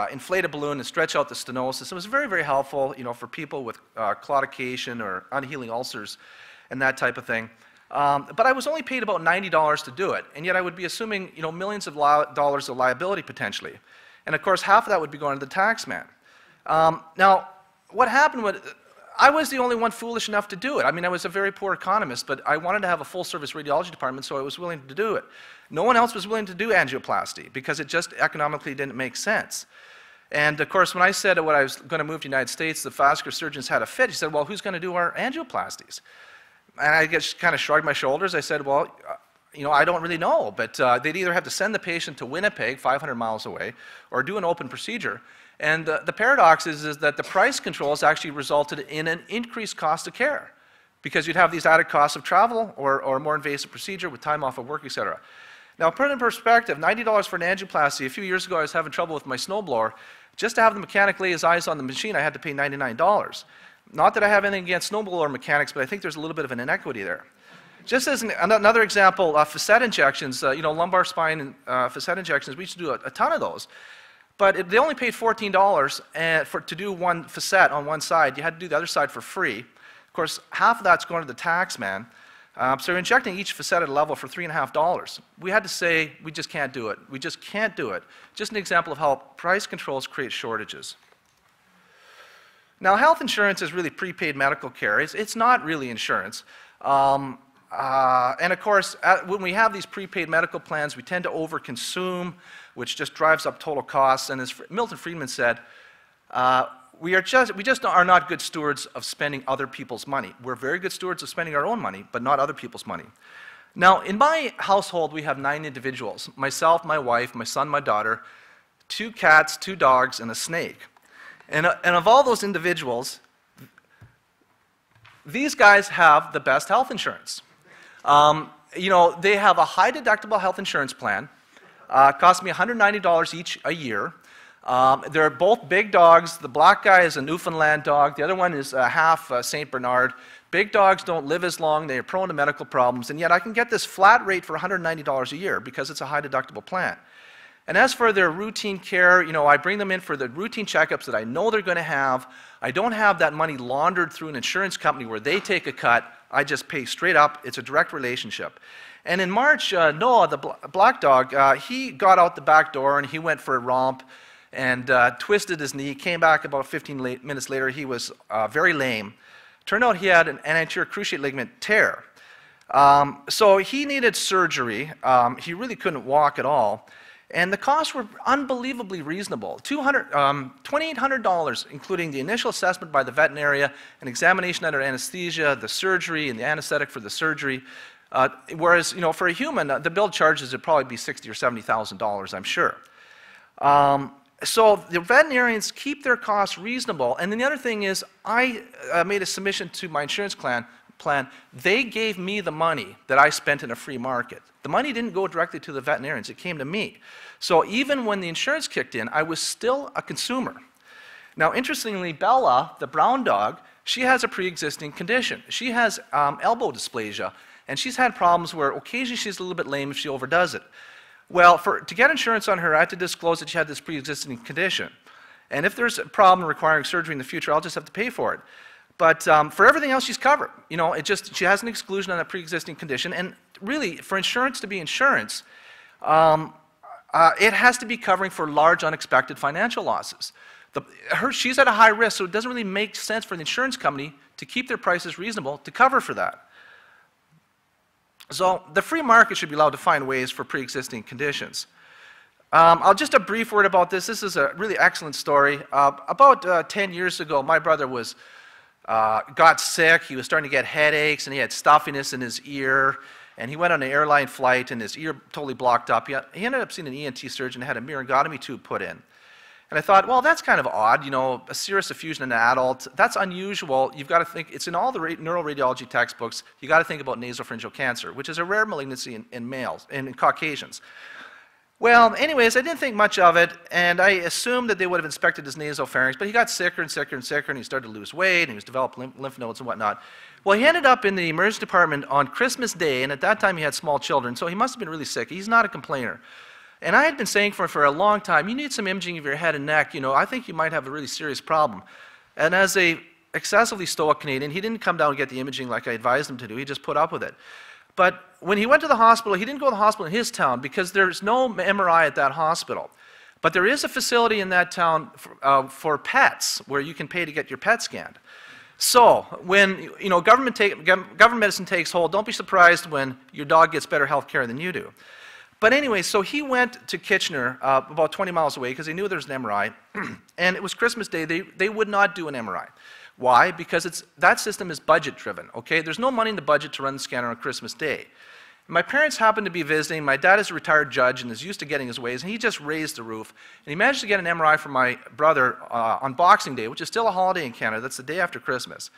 inflate a balloon and stretch out the stenosis. It was very, very helpful, for people with claudication or unhealing ulcers and that type of thing. But I was only paid about $90 to do it, and yet I would be assuming millions of dollars of liability potentially. And of course, half of that would be going to the tax man. Now, what happened was, I was the only one foolish enough to do it. I mean, I was a very poor economist, but I wanted to have a full-service radiology department, so I was willing to do it. No one else was willing to do angioplasty because it just economically didn't make sense. And of course, when I said when I was going to move to the United States, the vascular surgeons had a fit. He said, well, who's going to do our angioplasties? And I just kind of shrugged my shoulders. I said, well, I don't really know, but they'd either have to send the patient to Winnipeg, 500 miles away, or do an open procedure. And the paradox is that the price controls actually resulted in an increased cost of care because you'd have these added costs of travel or a more invasive procedure with time off of work, et cetera. Now, put it in perspective, $90 for an angioplasty. A few years ago, I was having trouble with my snowblower. Just to have the mechanic lay his eyes on the machine, I had to pay $99. Not that I have anything against snowblower mechanics, but I think there's a little bit of an inequity there. Just as another example, facet injections, lumbar spine facet injections, we used to do a ton of those. But they only paid $14 to do one facet on one side. You had to do the other side for free. Of course, half of that's going to the tax man. So you're injecting each facet at a level for $3.50. We had to say, we just can't do it. We just can't do it. Just an example of how price controls create shortages. Now, health insurance is really prepaid medical care. It's not really insurance. And of course, when we have these prepaid medical plans, we tend to overconsume, which just drives up total costs. And as Milton Friedman said, we just are not good stewards of spending other people's money. We're very good stewards of spending our own money, but not other people's money. Now, in my household, we have 9 individuals. Myself, my wife, my son, my daughter, 2 cats, 2 dogs, and a snake. And of all those individuals, these guys have the best health insurance. They have a high deductible health insurance plan. Costs me $190 each a year. They're both big dogs. The black guy is a Newfoundland dog. The other one is half St. Bernard. Big dogs don't live as long. They are prone to medical problems. And yet I can get this flat rate for $190 a year because it's a high deductible plan. And as for their routine care, I bring them in for the routine checkups that I know they're going to have. I don't have that money laundered through an insurance company where they take a cut. I just pay straight up. It's a direct relationship. And in March, Noah, the black dog, he got out the back door and he went for a romp and twisted his knee. Came back about 15 minutes later. He was very lame. Turned out he had an anterior cruciate ligament tear. So he needed surgery. He really couldn't walk at all. And the costs were unbelievably reasonable. $2,800, including the initial assessment by the veterinarian, an examination under anesthesia, the surgery, and the anesthetic for the surgery. Whereas, for a human, the bill charges would probably be $60,000 or $70,000, I'm sure. So the veterinarians keep their costs reasonable. And then the other thing is, I made a submission to my insurance plan. They gave me the money that I spent in a free market. The money didn't go directly to the veterinarians. It came to me. So even when the insurance kicked in, I was still a consumer. Now, interestingly, Bella, the brown dog, she has a pre-existing condition. She has elbow dysplasia, and she's had problems where occasionally she's a little bit lame if she overdoes it. Well, to get insurance on her, I had to disclose that she had this pre-existing condition. And if there's a problem requiring surgery in the future, I'll just have to pay for it. But for everything else, she's covered. She has an exclusion on a pre-existing condition. And really, for insurance to be insurance, it has to be covering for large unexpected financial losses. She's at a high risk, so it doesn't really make sense for the insurance company to keep their prices reasonable to cover for that. So the free market should be allowed to find ways for pre-existing conditions. Just a brief word about this. This is a really excellent story. About 10 years ago, my brother got sick. He was starting to get headaches, and he had stuffiness in his ear. And he went on an airline flight, and his ear totally blocked up. He ended up seeing an ENT surgeon and had a myringotomy tube put in. And I thought, well, that's kind of odd. A serous effusion in an adult. That's unusual. You've got to think, it's in all the neuroradiology textbooks, you've got to think about nasopharyngeal cancer, which is a rare malignancy in males, in Caucasians. Well, anyways, I didn't think much of it, and I assumed that they would have inspected his nasopharynx, but he got sicker and sicker and sicker, and he started to lose weight, and he was developing lymph nodes and whatnot. Well, he ended up in the emergency department on Christmas Day, and at that time he had small children, so he must have been really sick. He's not a complainer. And I had been saying for a long time, you need some imaging of your head and neck. I think you might have a really serious problem. And as a excessively stoic Canadian, he didn't come down and get the imaging like I advised him to do. He just put up with it. But when he went to the hospital, he didn't go to the hospital in his town because there's no MRI at that hospital. But there is a facility in that town for pets where you can pay to get your pet scanned. So when government medicine takes hold, don't be surprised when your dog gets better health care than you do. But anyway, so he went to Kitchener, about 20 miles away, because he knew there was an MRI. And it was Christmas Day. They would not do an MRI. Why? Because that system is budget driven, okay? There's no money in the budget to run the scanner on Christmas Day. My parents happened to be visiting. My dad is a retired judge and is used to getting his ways, and he just raised the roof. And he managed to get an MRI for my brother on Boxing Day, which is still a holiday in Canada. That's the day after Christmas.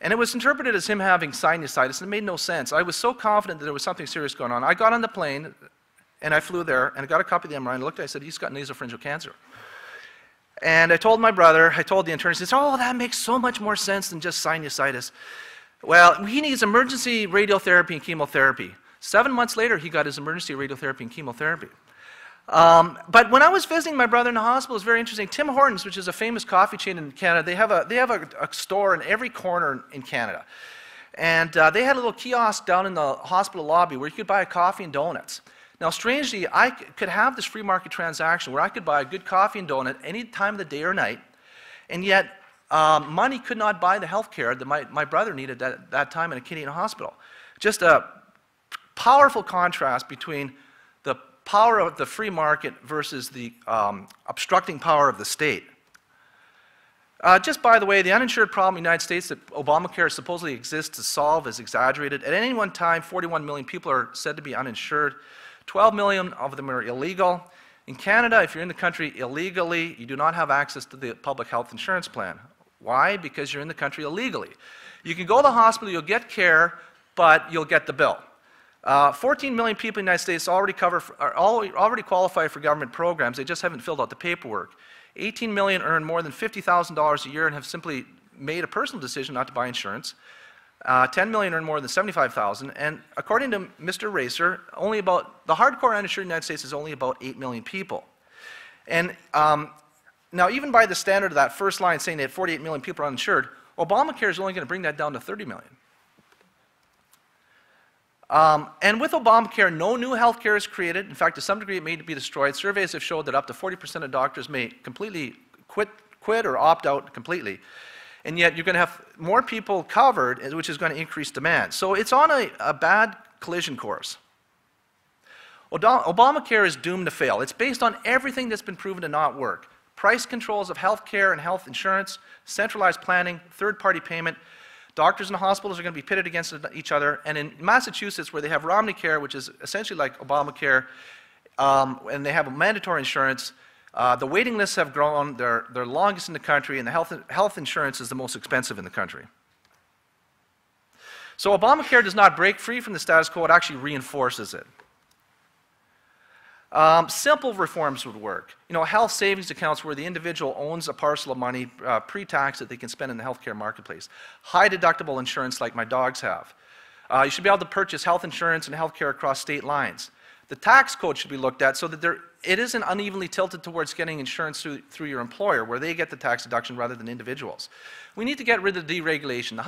And it was interpreted as him having sinusitis, and it made no sense. I was so confident that there was something serious going on. I got on the plane, and I flew there, and I got a copy of the MRI, and I looked at it, I said, he's got nasopharyngeal cancer. And I told my brother, I told the intern, he says, oh, that makes so much more sense than just sinusitis. Well, he needs emergency radiotherapy and chemotherapy. 7 months later, he got his emergency radiotherapy and chemotherapy. But when I was visiting my brother in the hospital, it was very interesting. Tim Hortons, which is a famous coffee chain in Canada, they have a store in every corner in Canada. And they had a little kiosk down in the hospital lobby where you could buy a coffee and donuts. Now, strangely, I could have this free market transaction where I could buy a good coffee and donut any time of the day or night, and yet money could not buy the health care that my brother needed at that time in a Canadian hospital. Just a powerful contrast between the power of the free market versus the obstructing power of the state. Just by the way, the uninsured problem in the United States that ObamaCare supposedly exists to solve is exaggerated. At any one time, 41 million people are said to be uninsured. 12 million of them are illegal. In Canada, if you're in the country illegally, you do not have access to the public health insurance plan. Why? Because you're in the country illegally. You can go to the hospital, you'll get care, but you'll get the bill. 14 million people in the United States already qualify for government programs. They just haven't filled out the paperwork. 18 million earn more than $50,000 a year and have simply made a personal decision not to buy insurance. 10 million earn more than $75,000, and according to Mr. Racer, the hardcore uninsured in the United States is only about 8 million people. And now, even by the standard of that first line saying that 48 million people are uninsured, ObamaCare is only going to bring that down to 30 million. And with Obamacare, no new health care is created. In fact, to some degree, it may be destroyed. Surveys have showed that up to 40% of doctors may completely quit or opt out completely. And yet, you're going to have more people covered, which is going to increase demand. So it's on a bad collision course. Obamacare is doomed to fail. It's based on everything that's been proven to not work. Price controls of health care and health insurance, centralized planning, third-party payment. Doctors and hospitals are going to be pitted against each other. And in Massachusetts, where they have Care, which is essentially like Obamacare, and they have a mandatory insurance, the waiting lists have grown. They're longest in the country, and the health insurance is the most expensive in the country. So Obamacare does not break free from the status quo. It actually reinforces it. Simple reforms would work. Health savings accounts where the individual owns a parcel of money pre-tax that they can spend in the healthcare marketplace. High deductible insurance like my dogs have. You should be able to purchase health insurance and healthcare across state lines. The tax code should be looked at so that it isn't unevenly tilted towards getting insurance through your employer, where they get the tax deduction rather than individuals. We need to get rid of deregulation.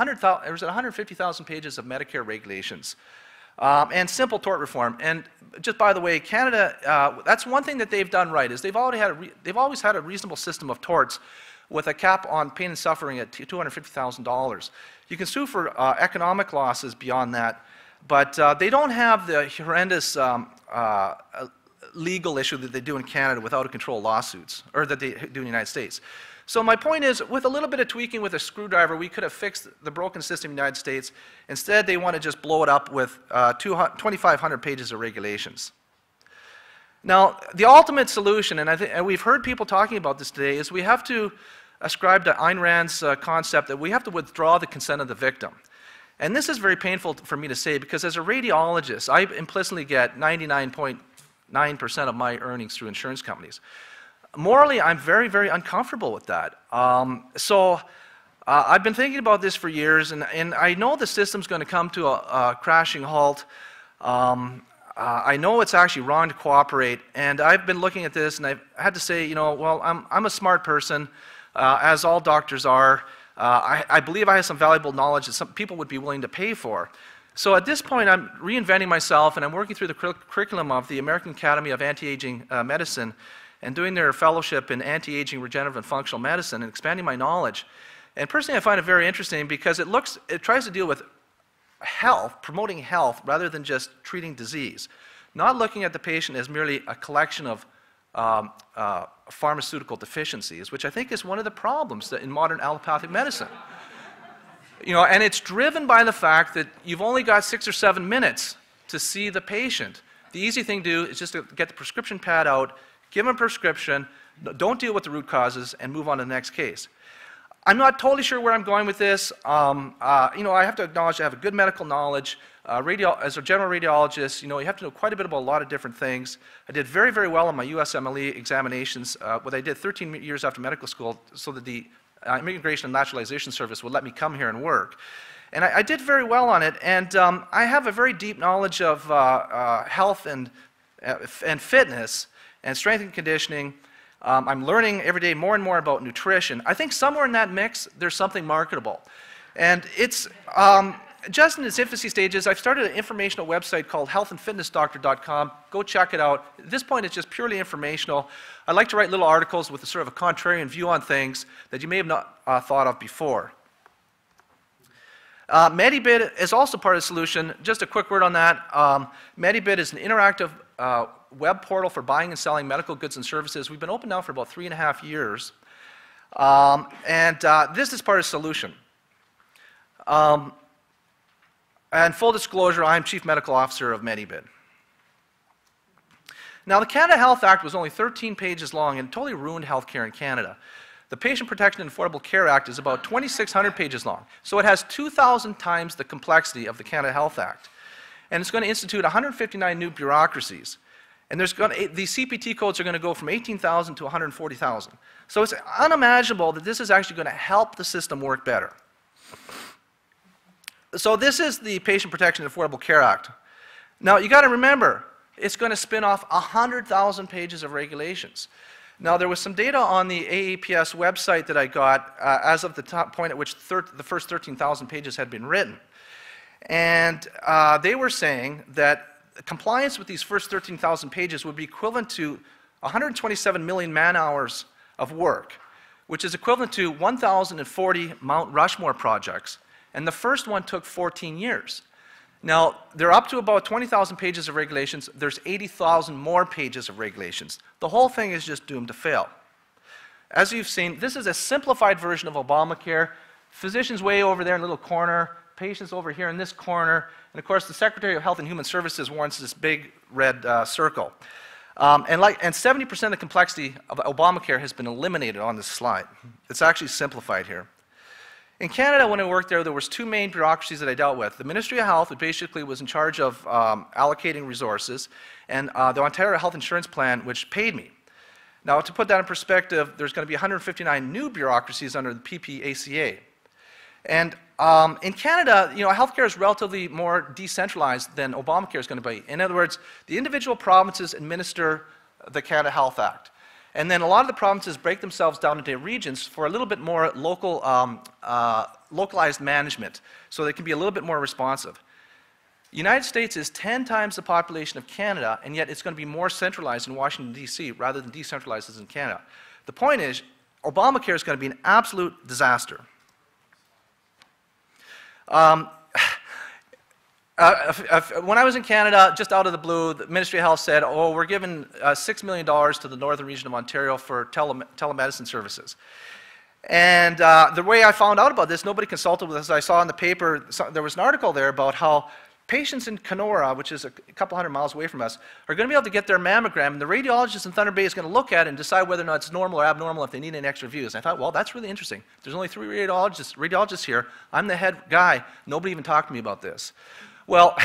There's 150,000 pages of Medicare regulations. And simple tort reform. And just by the way, Canada, that's one thing that they've done right, is they've always had a reasonable system of torts with a cap on pain and suffering at $250,000. You can sue for economic losses beyond that, but they don't have the horrendous legal issue that they do in Canada with out-of-control lawsuits, or that they do in the United States. So my point is, with a little bit of tweaking with a screwdriver, we could have fixed the broken system in the United States. Instead, they want to just blow it up with 2,500 pages of regulations. Now, the ultimate solution, and we've heard people talking about this today, is we have to ascribe to Ayn Rand's concept that we have to withdraw the consent of the victim. And this is very painful for me to say, because as a radiologist, I implicitly get 99.9% of my earnings through insurance companies. Morally, I'm very, very uncomfortable with that. I've been thinking about this for years, and I know the system's going to come to a crashing halt. I know it's actually wrong to cooperate, and I've been looking at this, and I've had to say, well, I'm a smart person, as all doctors are. I believe I have some valuable knowledge that some people would be willing to pay for. So at this point, I'm reinventing myself, and I'm working through the curriculum of the American Academy of Anti-Aging Medicine and doing their fellowship in anti-aging regenerative and functional medicine and expanding my knowledge. And personally, I find it very interesting because it tries to deal with health, promoting health, rather than just treating disease. Not looking at the patient as merely a collection of pharmaceutical deficiencies, which I think is one of the problems in modern allopathic medicine. You know, and it's driven by the fact that you've only got 6 or 7 minutes to see the patient. The easy thing to do is just to get the prescription pad out, give them a prescription, don't deal with the root causes, and move on to the next case. I'm not totally sure where I'm going with this. You know, I have to acknowledge I have a good medical knowledge. As a general radiologist, you know, you have to know quite a bit about a lot of different things. I did very, very well on my USMLE examinations, what I did 13 years after medical school, so that the Immigration and Naturalization Service would let me come here and work. And I did very well on it, and I have a very deep knowledge of health and fitness and strength and conditioning. I'm learning every day more and more about nutrition. I think somewhere in that mix, there's something marketable. And it's just in its infancy stages. I've started an informational website called healthandfitnessdoctor.com. Go check it out. At this point, it's just purely informational. I like to write little articles with a sort of a contrarian view on things that you may have not thought of before. MediBid is also part of the solution. Just a quick word on that. MediBid is an interactive web portal for buying and selling medical goods and services. We've been open now for about 3.5 years. This is part of the solution. And full disclosure, I'm Chief Medical Officer of MediBid. Now, the Canada Health Act was only 13 pages long and totally ruined healthcare in Canada. The Patient Protection and Affordable Care Act is about 2,600 pages long, so it has 2,000 times the complexity of the Canada Health Act. And it's going to institute 159 new bureaucracies. And the CPT codes are going to go from 18,000 to 140,000. So it's unimaginable that this is actually going to help the system work better. So this is the Patient Protection and Affordable Care Act. Now, you got to remember, it's going to spin off 100,000 pages of regulations. Now, there was some data on the AAPS website that I got as of the point at which the first 13,000 pages had been written. And they were saying that compliance with these first 13,000 pages would be equivalent to 127 million man-hours of work, which is equivalent to 1,040 Mount Rushmore projects. And the first one took 14 years. Now, they're up to about 20,000 pages of regulations. There's 80,000 more pages of regulations. The whole thing is just doomed to fail. As you've seen, this is a simplified version of Obamacare. Physicians way over there in a little corner, patients over here in this corner, and of course the Secretary of Health and Human Services wants this big red circle. And 70% of the complexity of Obamacare has been eliminated on this slide. It's actually simplified here. In Canada, when I worked there, there was 2 main bureaucracies that I dealt with. The Ministry of Health, which basically was in charge of allocating resources, and the Ontario Health Insurance Plan, which paid me. Now, to put that in perspective, there's going to be 159 new bureaucracies under the PPACA. And in Canada, you know, healthcare is relatively more decentralized than Obamacare is going to be. In other words, the individual provinces administer the Canada Health Act. And then a lot of the provinces break themselves down into regions for a little bit more local, localized management, so they can be a little bit more responsive. The United States is 10 times the population of Canada, and yet it's going to be more centralized in Washington, D.C., rather than decentralized as in Canada. The point is, Obamacare is going to be an absolute disaster. When I was in Canada, just out of the blue, the Ministry of Health said, oh, we're giving $6 million to the northern region of Ontario for telemedicine services. And the way I found out about this, nobody consulted with us. I saw in the paper, there was an article there about how patients in Kenora, which is a couple hundred miles away from us, are going to be able to get their mammogram, and the radiologist in Thunder Bay is going to look at it and decide whether or not it's normal or abnormal, if they need any extra views. And I thought, well, that's really interesting. There's only 3 radiologists here. I'm the head guy. Nobody even talked to me about this. Well,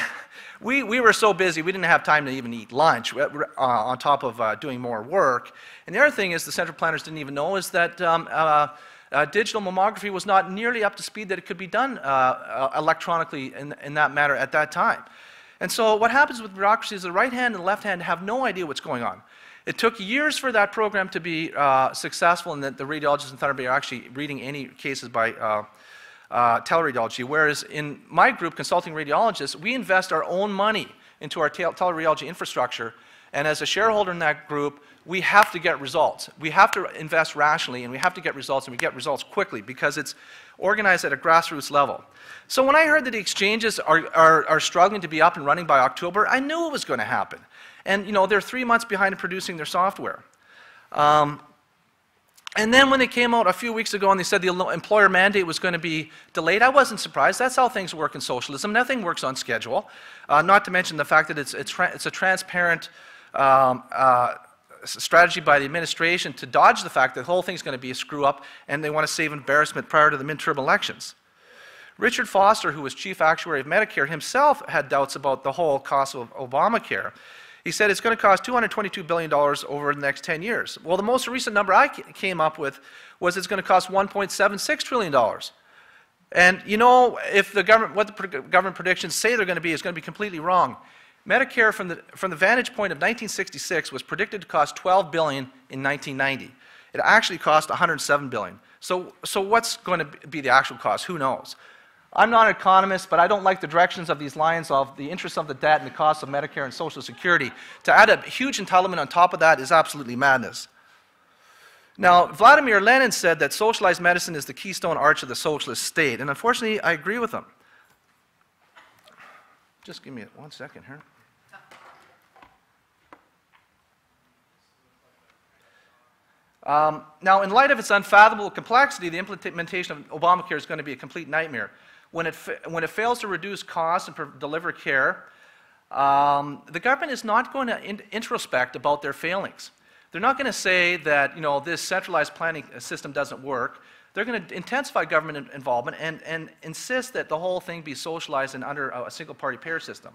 we were so busy, we didn't have time to even eat lunch on top of doing more work. And the other thing is the central planners didn't even know is that digital mammography was not nearly up to speed that it could be done electronically in that manner at that time. And so what happens with bureaucracy is the right hand and the left hand have no idea what's going on. It took years for that program to be successful, and that the radiologists in Thunder Bay are actually reading any cases by teleradiology, whereas in my group, Consulting Radiologists, we invest our own money into our teleradiology infrastructure, and as a shareholder in that group, we have to get results. We have to invest rationally, and we have to get results, and we get results quickly because it's organized at a grassroots level. So when I heard that the exchanges are struggling to be up and running by October, I knew it was going to happen. And you know, they're 3 months behind in producing their software. And then when they came out a few weeks ago and they said the employer mandate was going to be delayed, I wasn't surprised. That's how things work in socialism. Nothing works on schedule. Not to mention the fact that it's a transparent strategy by the administration to dodge the fact that the whole thing's going to be a screw-up and they want to save embarrassment prior to the midterm elections. Richard Foster, who was chief actuary of Medicare, himself had doubts about the whole cost of Obamacare. He said it's going to cost $222 billion over the next 10 years. Well, the most recent number I came up with was it's going to cost $1.76 trillion. And you know, if the government, what the government predictions say they're going to be is going to be completely wrong. Medicare, from the vantage point of 1966, was predicted to cost $12 billion in 1990. It actually cost $107 billion. So what's going to be the actual cost? Who knows? I'm not an economist, but I don't like the directions of these lines of the interest of the debt and the cost of Medicare and Social Security. To add a huge entitlement on top of that is absolutely madness. Now, Vladimir Lenin said that socialized medicine is the keystone arch of the socialist state, and unfortunately, I agree with him. Just give me 1 second here. Now, in light of its unfathomable complexity, the implementation of Obamacare is going to be a complete nightmare. When it fails to reduce costs and deliver care, the government is not going to introspect about their failings. They're not going to say that, you know, this centralized planning system doesn't work. They're going to intensify government involvement and insist that the whole thing be socialized and under a single-party payer system.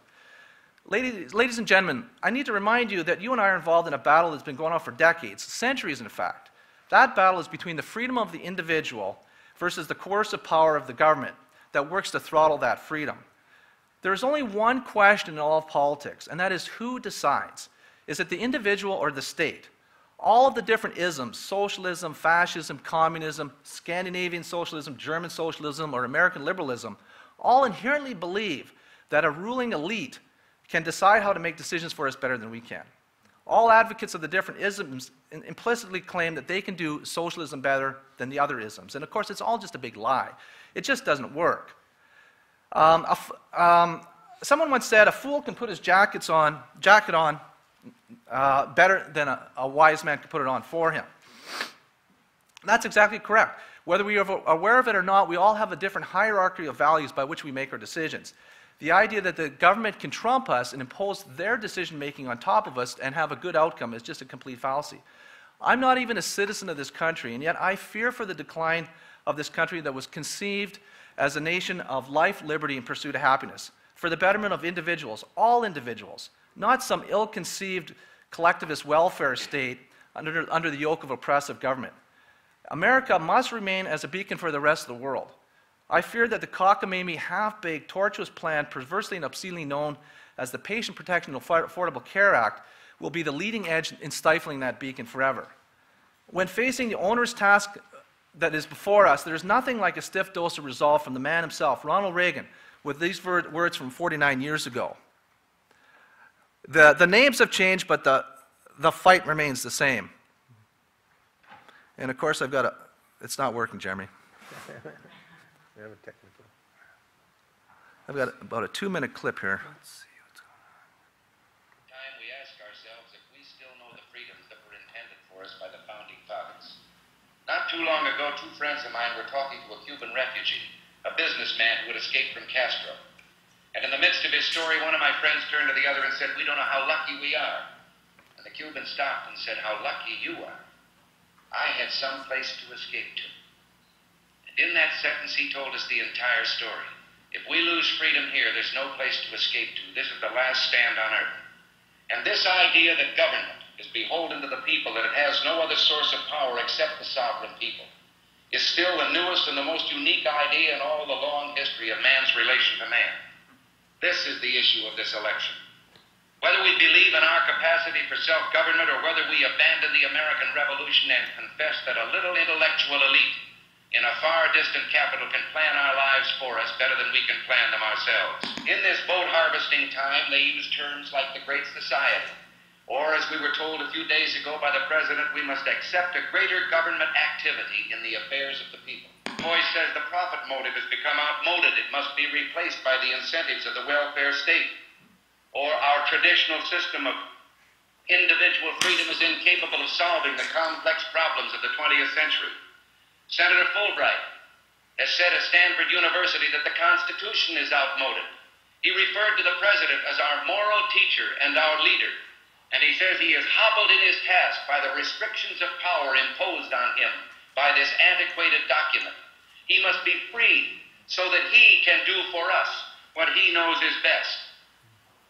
Ladies and gentlemen, I need to remind you that you and I are involved in a battle that's been going on for decades, centuries in fact. That battle is between the freedom of the individual versus the coercive power of the government that works to throttle that freedom. There is only one question in all of politics, and that is who decides? Is it the individual or the state? All of the different isms, socialism, fascism, communism, Scandinavian socialism, German socialism, or American liberalism, all inherently believe that a ruling elite can decide how to make decisions for us better than we can. All advocates of the different isms implicitly claim that they can do socialism better than the other isms. And of course, it's all just a big lie. It just doesn't work. Someone once said, a fool can put his jacket on better than a wise man can put it on for him. That's exactly correct. Whether we are aware of it or not, we all have a different hierarchy of values by which we make our decisions. The idea that the government can trump us and impose their decision-making on top of us and have a good outcome is just a complete fallacy. I'm not even a citizen of this country, and yet I fear for the decline of this country that was conceived as a nation of life, liberty, and pursuit of happiness, for the betterment of individuals, all individuals, not some ill-conceived collectivist welfare state under the yoke of oppressive government. America must remain as a beacon for the rest of the world. I fear that the cockamamie, half-baked, tortuous plan, perversely and obscenely known as the Patient Protection and Affordable Care Act, will be the leading edge in stifling that beacon forever. When facing the onerous task that is before us, there is nothing like a stiff dose of resolve from the man himself, Ronald Reagan, with these words from 49 years ago. The names have changed, but the fight remains the same. And of course, it's not working, Jeremy. I've got about a 2-minute clip here. Let's see what's going on. Time we ask ourselves if we still know the freedoms that were intended for us by the founding fathers. Not too long ago, 2 friends of mine were talking to a Cuban refugee, a businessman who had escaped from Castro. And in the midst of his story, one of my friends turned to the other and said, "We don't know how lucky we are." And the Cuban stopped and said, "How lucky you are. I had some place to escape to." And in that sentence, he told us the entire story. If we lose freedom here, there's no place to escape to. This is the last stand on earth. And this idea that government is beholden to the people, that it has no other source of power except the sovereign people, is still the newest and the most unique idea in all the long history of man's relation to man. This is the issue of this election. Whether we believe in our capacity for self-government or whether we abandon the American Revolution and confess that a little intellectual elite in a far distant capital can plan our lives for us better than we can plan them ourselves. In this vote harvesting time, they use terms like the Great Society, or as we were told a few days ago by the President, we must accept a greater government activity in the affairs of the people. Moy says the profit motive has become outmoded. It must be replaced by the incentives of the welfare state, or our traditional system of individual freedom is incapable of solving the complex problems of the 20th century. Senator Fulbright has said at Stanford University that the Constitution is outmoded. He referred to the President as our moral teacher and our leader, and he says he is hobbled in his task by the restrictions of power imposed on him by this antiquated document. He must be freed so that he can do for us what he knows is best.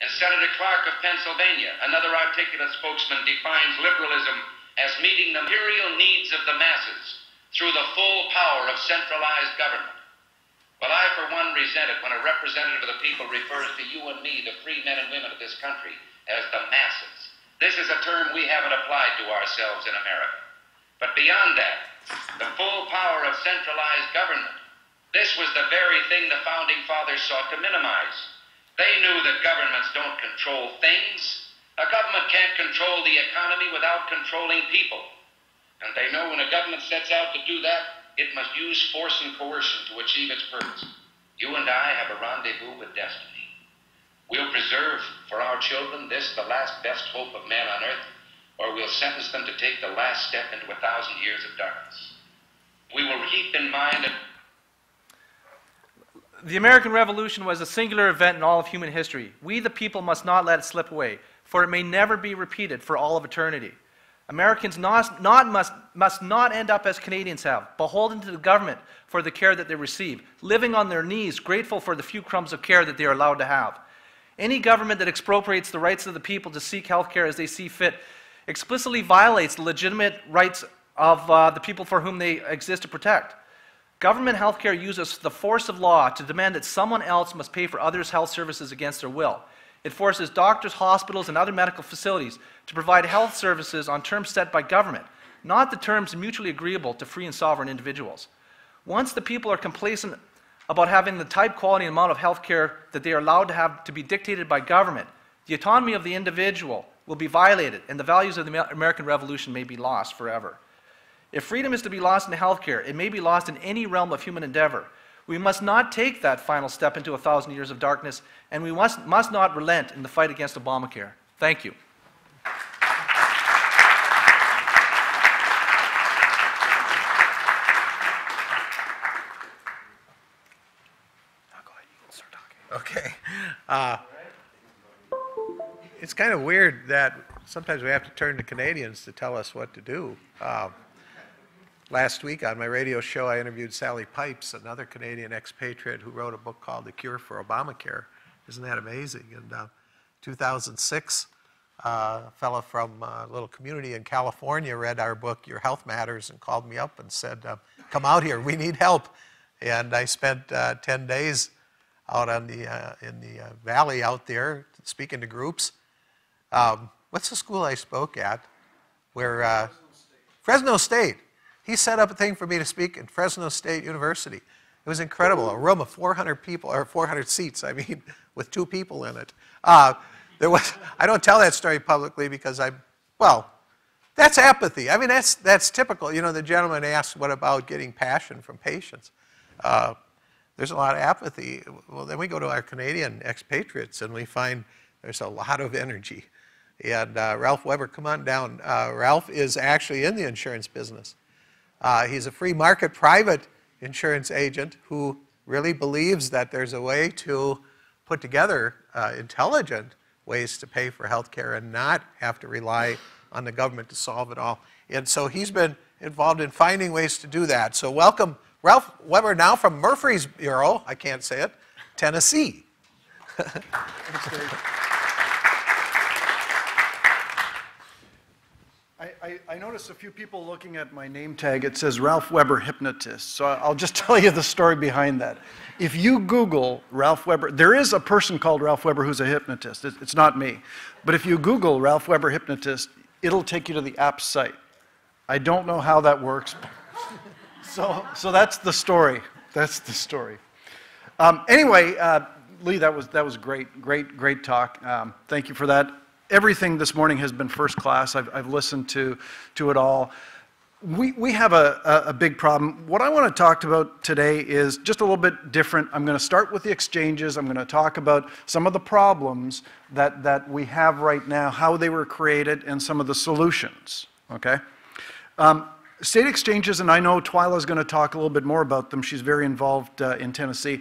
And Senator Clark of Pennsylvania, another articulate spokesman, defines liberalism as meeting the material needs of the masses through the full power of centralized government. Well, I, for one, resent it when a representative of the people refers to you and me, the free men and women of this country, as the masses. This is a term we haven't applied to ourselves in America. But beyond that, the full power of centralized government, this was the very thing the Founding Fathers sought to minimize. They knew that governments don't control things. A government can't control the economy without controlling people. And they know when a government sets out to do that, it must use force and coercion to achieve its purpose. You and I have a rendezvous with destiny. We'll preserve for our children this, the last best hope of man on earth, or we'll sentence them to take the last step into 1,000 years of darkness. We will keep in mind that the American Revolution was a singular event in all of human history. We, the people, must not let it slip away, for it may never be repeated for all of eternity. Americans must not end up as Canadians have, beholden to the government for the care that they receive, living on their knees, grateful for the few crumbs of care that they are allowed to have. Any government that expropriates the rights of the people to seek health care as they see fit explicitly violates the legitimate rights of the people for whom they exist to protect. Government health care uses the force of law to demand that someone else must pay for others' health services against their will. It forces doctors, hospitals, and other medical facilities to provide health services on terms set by government, not the terms mutually agreeable to free and sovereign individuals. Once the people are complacent about having the type, quality, and amount of health care that they are allowed to have to be dictated by government, the autonomy of the individual will be violated, and the values of the American Revolution may be lost forever. If freedom is to be lost in health care, it may be lost in any realm of human endeavor. We must not take that final step into 1,000 years of darkness, and we must not relent in the fight against Obamacare. Thank you. Okay. It's kind of weird that sometimes we have to turn to Canadians to tell us what to do. Last week on my radio show, I interviewed Sally Pipes, another Canadian expatriate who wrote a book called The Cure for Obamacare. Isn't that amazing? In 2006, a fellow from a little community in California read our book, Your Health Matters, and called me up and said, come out here, we need help. And I spent 10 days out on in the valley out there speaking to groups. What's the school I spoke at? Where Fresno State. He set up a thing for me to speak at Fresno State University. It was incredible. A room of 400 people, or 400 seats, I mean, with 2 people in it. I don't tell that story publicly because that's apathy. I mean, that's typical. You know, the gentleman asked, what about getting passion from patients? There's a lot of apathy. Well, then we go to our Canadian expatriates and we find there's a lot of energy. And Ralph Weber, come on down. Ralph is actually in the insurance business. He's a free market private insurance agent who really believes that there's a way to put together intelligent ways to pay for health care and not have to rely on the government to solve it all. And so he's been involved in finding ways to do that. So welcome, Ralph Weber, now from Murfreesboro, I can't say it, Tennessee. I noticed a few people looking at my name tag. It says Ralph Weber Hypnotist. So I'll just tell you the story behind that. If you Google Ralph Weber, there is a person called Ralph Weber who's a hypnotist. It's not me. But if you Google Ralph Weber Hypnotist, it'll take you to the app site. I don't know how that works. So that's the story. That's the story. Anyway, Lee, that was great talk. Thank you for that. Everything this morning has been first class. I've listened to it all. We have a big problem. What I want to talk about today is just a little bit different. I'm going to start with the exchanges. I'm going to talk about some of the problems that we have right now, how they were created, and some of the solutions, okay? State exchanges, and I know Twyla's going to talk a little bit more about them. She's very involved in Tennessee.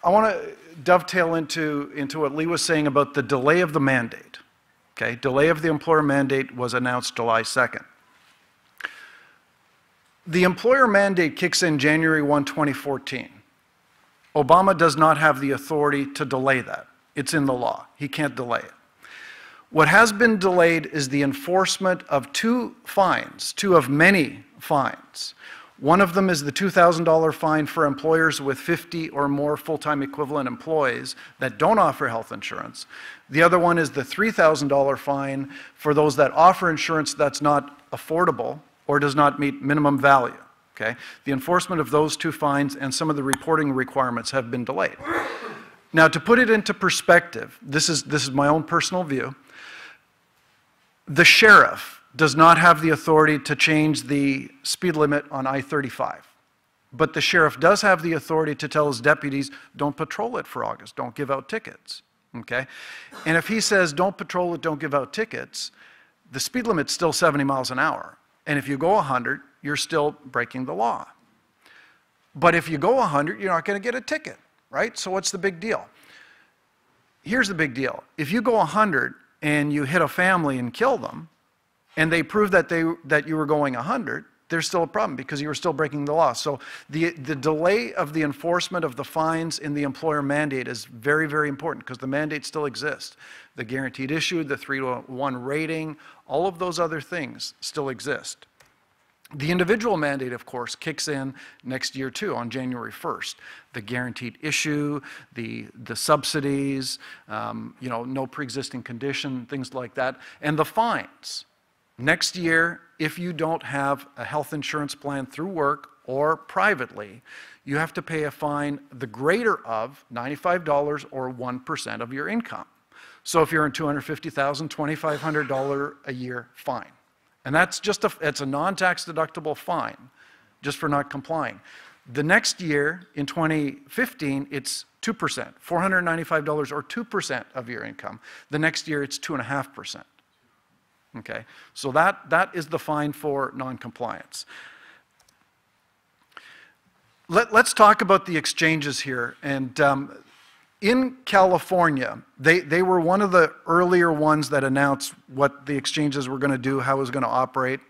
I want to dovetail into what Lee was saying about the delay of the mandate, okay? Delay of the employer mandate was announced July 2nd. The employer mandate kicks in January 1, 2014. Obama does not have the authority to delay that. It's in the law. He can't delay it. What has been delayed is the enforcement of two fines, two of many fines. One of them is the $2,000 fine for employers with 50 or more full-time equivalent employees that don't offer health insurance. The other one is the $3,000 fine for those that offer insurance that's not affordable or does not meet minimum value, okay? The enforcement of those two fines and some of the reporting requirements have been delayed. Now, to put it into perspective, this is my own personal view. The sheriff does not have the authority to change the speed limit on I-35, but the sheriff does have the authority to tell his deputies, don't patrol it for August, don't give out tickets, okay? And if he says, don't patrol it, don't give out tickets, the speed limit's still 70 miles an hour. And if you go 100, you're still breaking the law. But if you go 100, you're not going to get a ticket, right? So what's the big deal? Here's the big deal. If you go 100 and you hit a family and kill them, and they prove that you were going 100, there's still a problem because you were still breaking the law. So the delay of the enforcement of the fines in the employer mandate is very, very important because the mandate still exists. The guaranteed issue, the 3-to-1 rating, all of those other things still exist. The individual mandate, of course, kicks in next year too, on January 1st. The guaranteed issue, the subsidies, no pre-existing condition, things like that, and the fines. Next year, if you don't have a health insurance plan through work or privately, you have to pay a fine the greater of $95 or 1% of your income. So if you're in $250,000, $2,500 a year fine. And that's just it's a non-tax deductible fine just for not complying. The next year, in 2015, it's 2%, $495 or 2% of your income. The next year, it's 2.5%. Okay, so that is the fine for non-compliance. Let's talk about the exchanges here. And in California, they were one of the earlier ones that announced what the exchanges were going to do, how it was going to operate.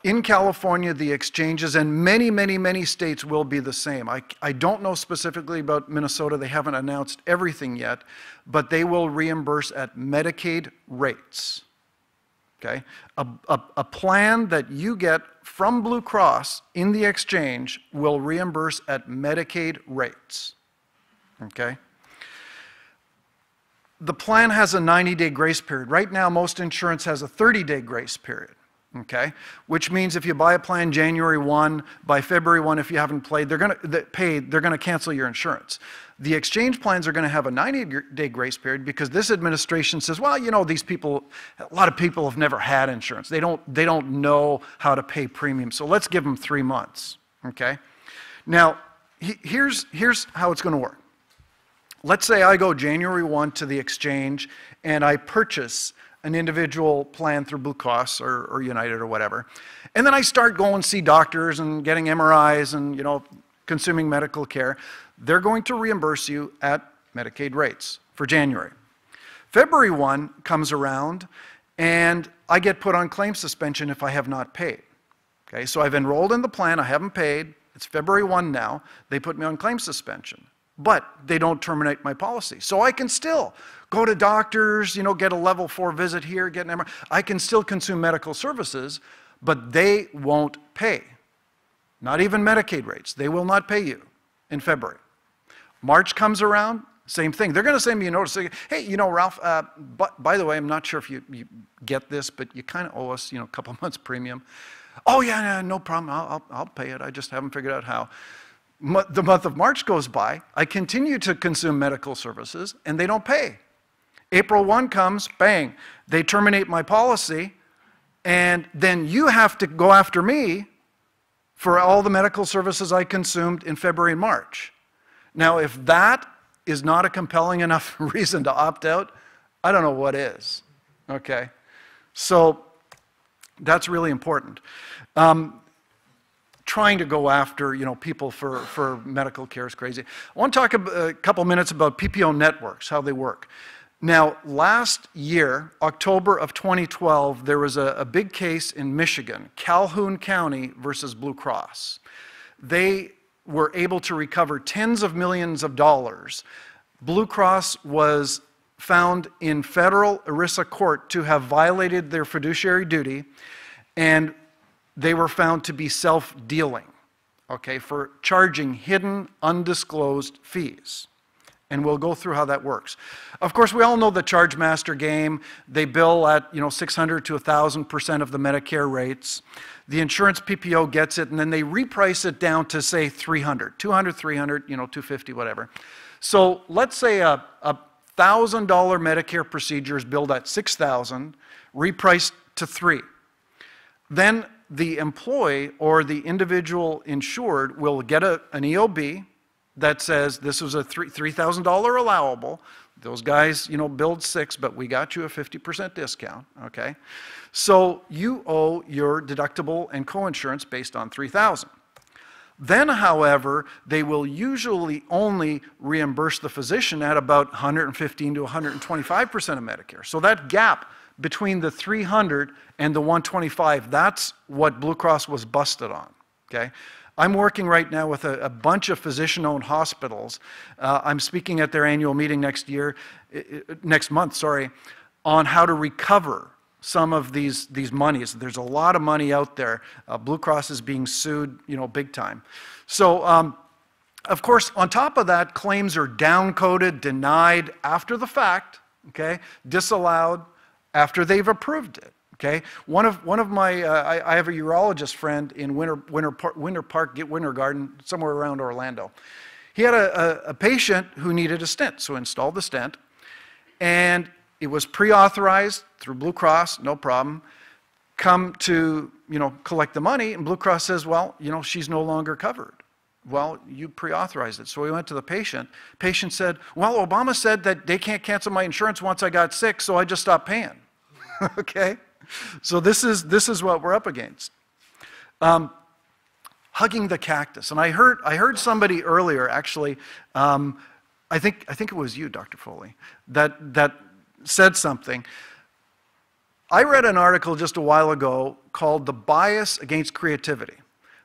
In California, the exchanges, and many, many, many states will be the same. I don't know specifically about Minnesota. They haven't announced everything yet, but they will reimburse at Medicaid rates. Okay? A plan that you get from Blue Cross in the exchange will reimburse at Medicaid rates. Okay? The plan has a 90-day grace period. Right now, most insurance has a 30-day grace period. Okay? Which means if you buy a plan January 1, by February 1, if you haven't paid, they're going to cancel your insurance. The exchange plans are going to have a 90-day grace period because this administration says, well, you know, these people, a lot of people have never had insurance. They don't know how to pay premiums, so let's give them 3 months. Okay? Now, here's how it's going to work. Let's say I go January 1 to the exchange and I purchase an individual plan through Blue Cross or United or whatever. And then I start going to see doctors and getting MRIs and, consuming medical care. They're going to reimburse you at Medicaid rates for January. February 1 comes around and I get put on claim suspension if I have not paid. Okay, so I've enrolled in the plan, I haven't paid, it's February 1 now, they put me on claim suspension. But they don't terminate my policy. So I can still go to doctors, get a level 4 visit here, get an MRI. I can still consume medical services, but they won't pay. Not even Medicaid rates. They will not pay you in February. March comes around, same thing. They're going to send me a notice saying, hey, Ralph, by the way, I'm not sure if you get this, but you kind of owe us, a couple months premium. Oh, yeah, no problem. I'll pay it. I just haven't figured out how. The month of March goes by. I continue to consume medical services, and they don't pay. April 1 comes, bang, they terminate my policy, and then you have to go after me for all the medical services I consumed in February and March. Now, if that is not a compelling enough reason to opt out, I don't know what is, okay? So that's really important. Trying to go after, people for medical care is crazy. I want to talk a couple minutes about PPO networks, how they work. Now, last year, October of 2012, there was a big case in Michigan, Calhoun County versus Blue Cross. They were able to recover tens of millions of dollars. Blue Cross was found in federal ERISA court to have violated their fiduciary duty, and they were found to be self-dealing, okay, for charging hidden, undisclosed fees. And we'll go through how that works. Of course, we all know the charge master game. They bill at 600 to 1,000% of the Medicare rates. The insurance PPO gets it, and then they reprice it down to, say, 300, 200, 300, 250, whatever. So let's say a $1,000 Medicare procedure is billed at $6,000, repriced to $3,000. Then the employee or the individual insured will get an EOB that says this was a $3,000 allowable. Those guys, billed $6,000, but we got you a 50% discount, okay? So you owe your deductible and coinsurance based on $3,000. Then, however, they will usually only reimburse the physician at about 115 to 125% of Medicare. So that gap between the 300 and the 125, that's what Blue Cross was busted on, okay? I'm working right now with a bunch of physician-owned hospitals. I'm speaking at their annual meeting next month, on how to recover some of these monies. There's a lot of money out there. Blue Cross is being sued, big time. So, of course, on top of that, claims are downcoded, denied after the fact, okay, disallowed after they've approved it. Okay, one of my I have a urologist friend in Winter Garden, somewhere around Orlando. He had a patient who needed a stent, so installed the stent, and it was pre-authorized through Blue Cross, no problem. Come to collect the money, and Blue Cross says, well, she's no longer covered. Well, you pre-authorized it. So we went to the patient. Patient said, well, Obama said that they can't cancel my insurance once I got sick, so I just stopped paying. Okay. So this is what we're up against. Hugging the cactus, and I heard somebody earlier actually. I think it was you, Dr. Foley, that said something. I read an article just a while ago called "The Bias Against Creativity."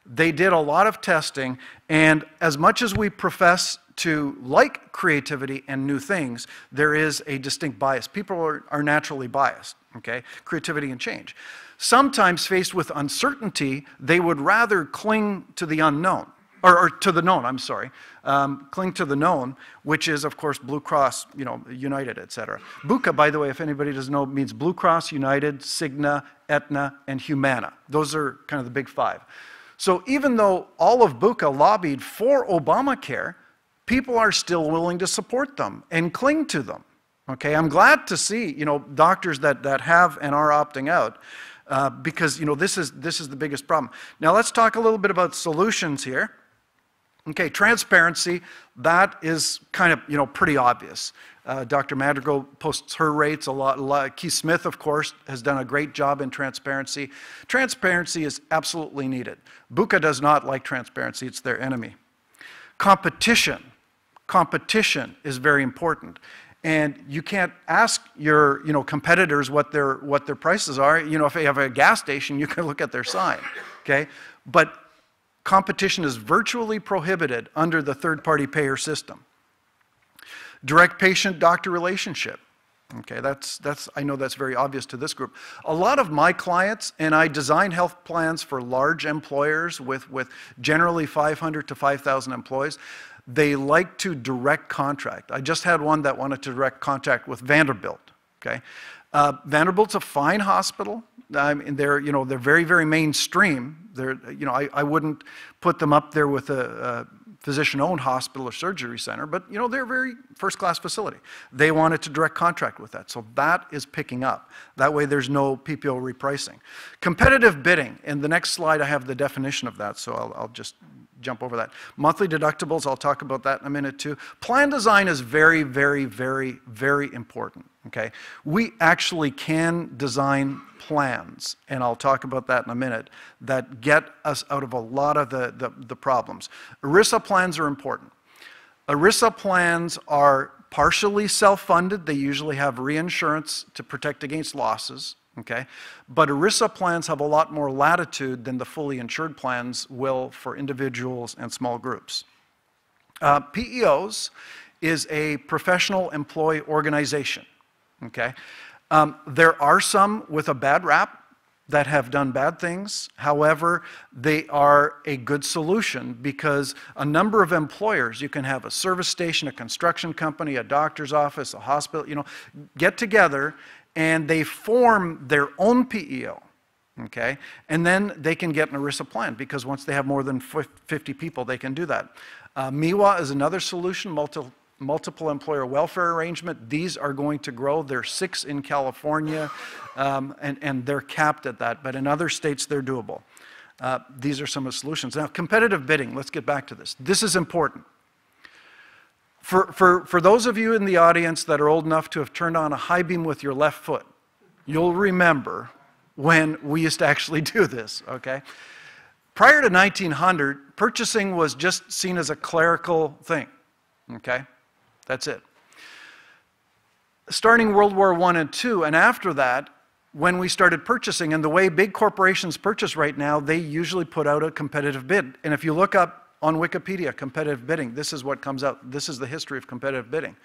They did a lot of testing, and as much as we profess to like creativity and new things, there is a distinct bias. People are naturally biased, okay? Creativity and change. Sometimes faced with uncertainty, they would rather cling to the unknown, or to the known, I'm sorry. Cling to the known, which is, of course, Blue Cross, United, et cetera. BUCA, by the way, if anybody doesn't know, means Blue Cross, United, Cigna, Aetna, and Humana. Those are kind of the big five. So even though all of BUCA lobbied for Obamacare, people are still willing to support them and cling to them. Okay, I'm glad to see doctors that have and are opting out because this is the biggest problem. Now let's talk a little bit about solutions here. Okay, transparency, that is kind of pretty obvious. Dr. Madrigal posts her rates a lot. Keith Smith, of course, has done a great job in transparency. Transparency is absolutely needed. BUCA does not like transparency, it's their enemy. Competition is very important. And you can't ask your competitors what their prices are. If you have a gas station, you can look at their sign, okay? But competition is virtually prohibited under the third-party payer system. Direct patient-doctor relationship. Okay, I know that's very obvious to this group. A lot of my clients, and I design health plans for large employers with generally 500 to 5,000 employees, they like to direct contract. I just had one that wanted to direct contract with Vanderbilt, okay? Vanderbilt's a fine hospital. They're, you know, they're very, very mainstream. They're, you know, I wouldn't put them up there with a physician-owned hospital or surgery center, but, you know, they're a very first-class facility. They wanted to direct contract with that, so that is picking up. That way there's no PPO repricing. Competitive bidding, in the next slide I have the definition of that, so I'll just jump over that. Monthly deductibles, I'll talk about that in a minute too. Plan design is very, very, very, very important, okay? We actually can design plans, and I'll talk about that in a minute, that get us out of a lot of the problems. ERISA plans are important. ERISA plans are partially self-funded. They usually have reinsurance to protect against losses. Okay? But ERISA plans have a lot more latitude than the fully insured plans will for individuals and small groups. PEOs is a professional employee organization. Okay? There are some with a bad rap that have done bad things. However, they are a good solution because a number of employers, you can have a service station, a construction company, a doctor's office, a hospital, you know, get together and they form their own PEO, okay? And then they can get an ERISA plan because once they have more than 50 people, they can do that. MIWA is another solution, multiple employer welfare arrangement. These are going to grow. There are 6 in California, and they're capped at that, but in other states, they're doable. These are some of the solutions. Now, competitive bidding, let's get back to this. This is important. For those of you in the audience that are old enough to have turned on a high beam with your left foot, you'll remember when we used to actually do this, okay? Prior to 1900, purchasing was just seen as a clerical thing, okay? That's it. Starting World War I and II, and after that, when we started purchasing, and the way big corporations purchase right now, they usually put out a competitive bid. And if you look up on Wikipedia, competitive bidding, this is what comes out. This is the history of competitive bidding.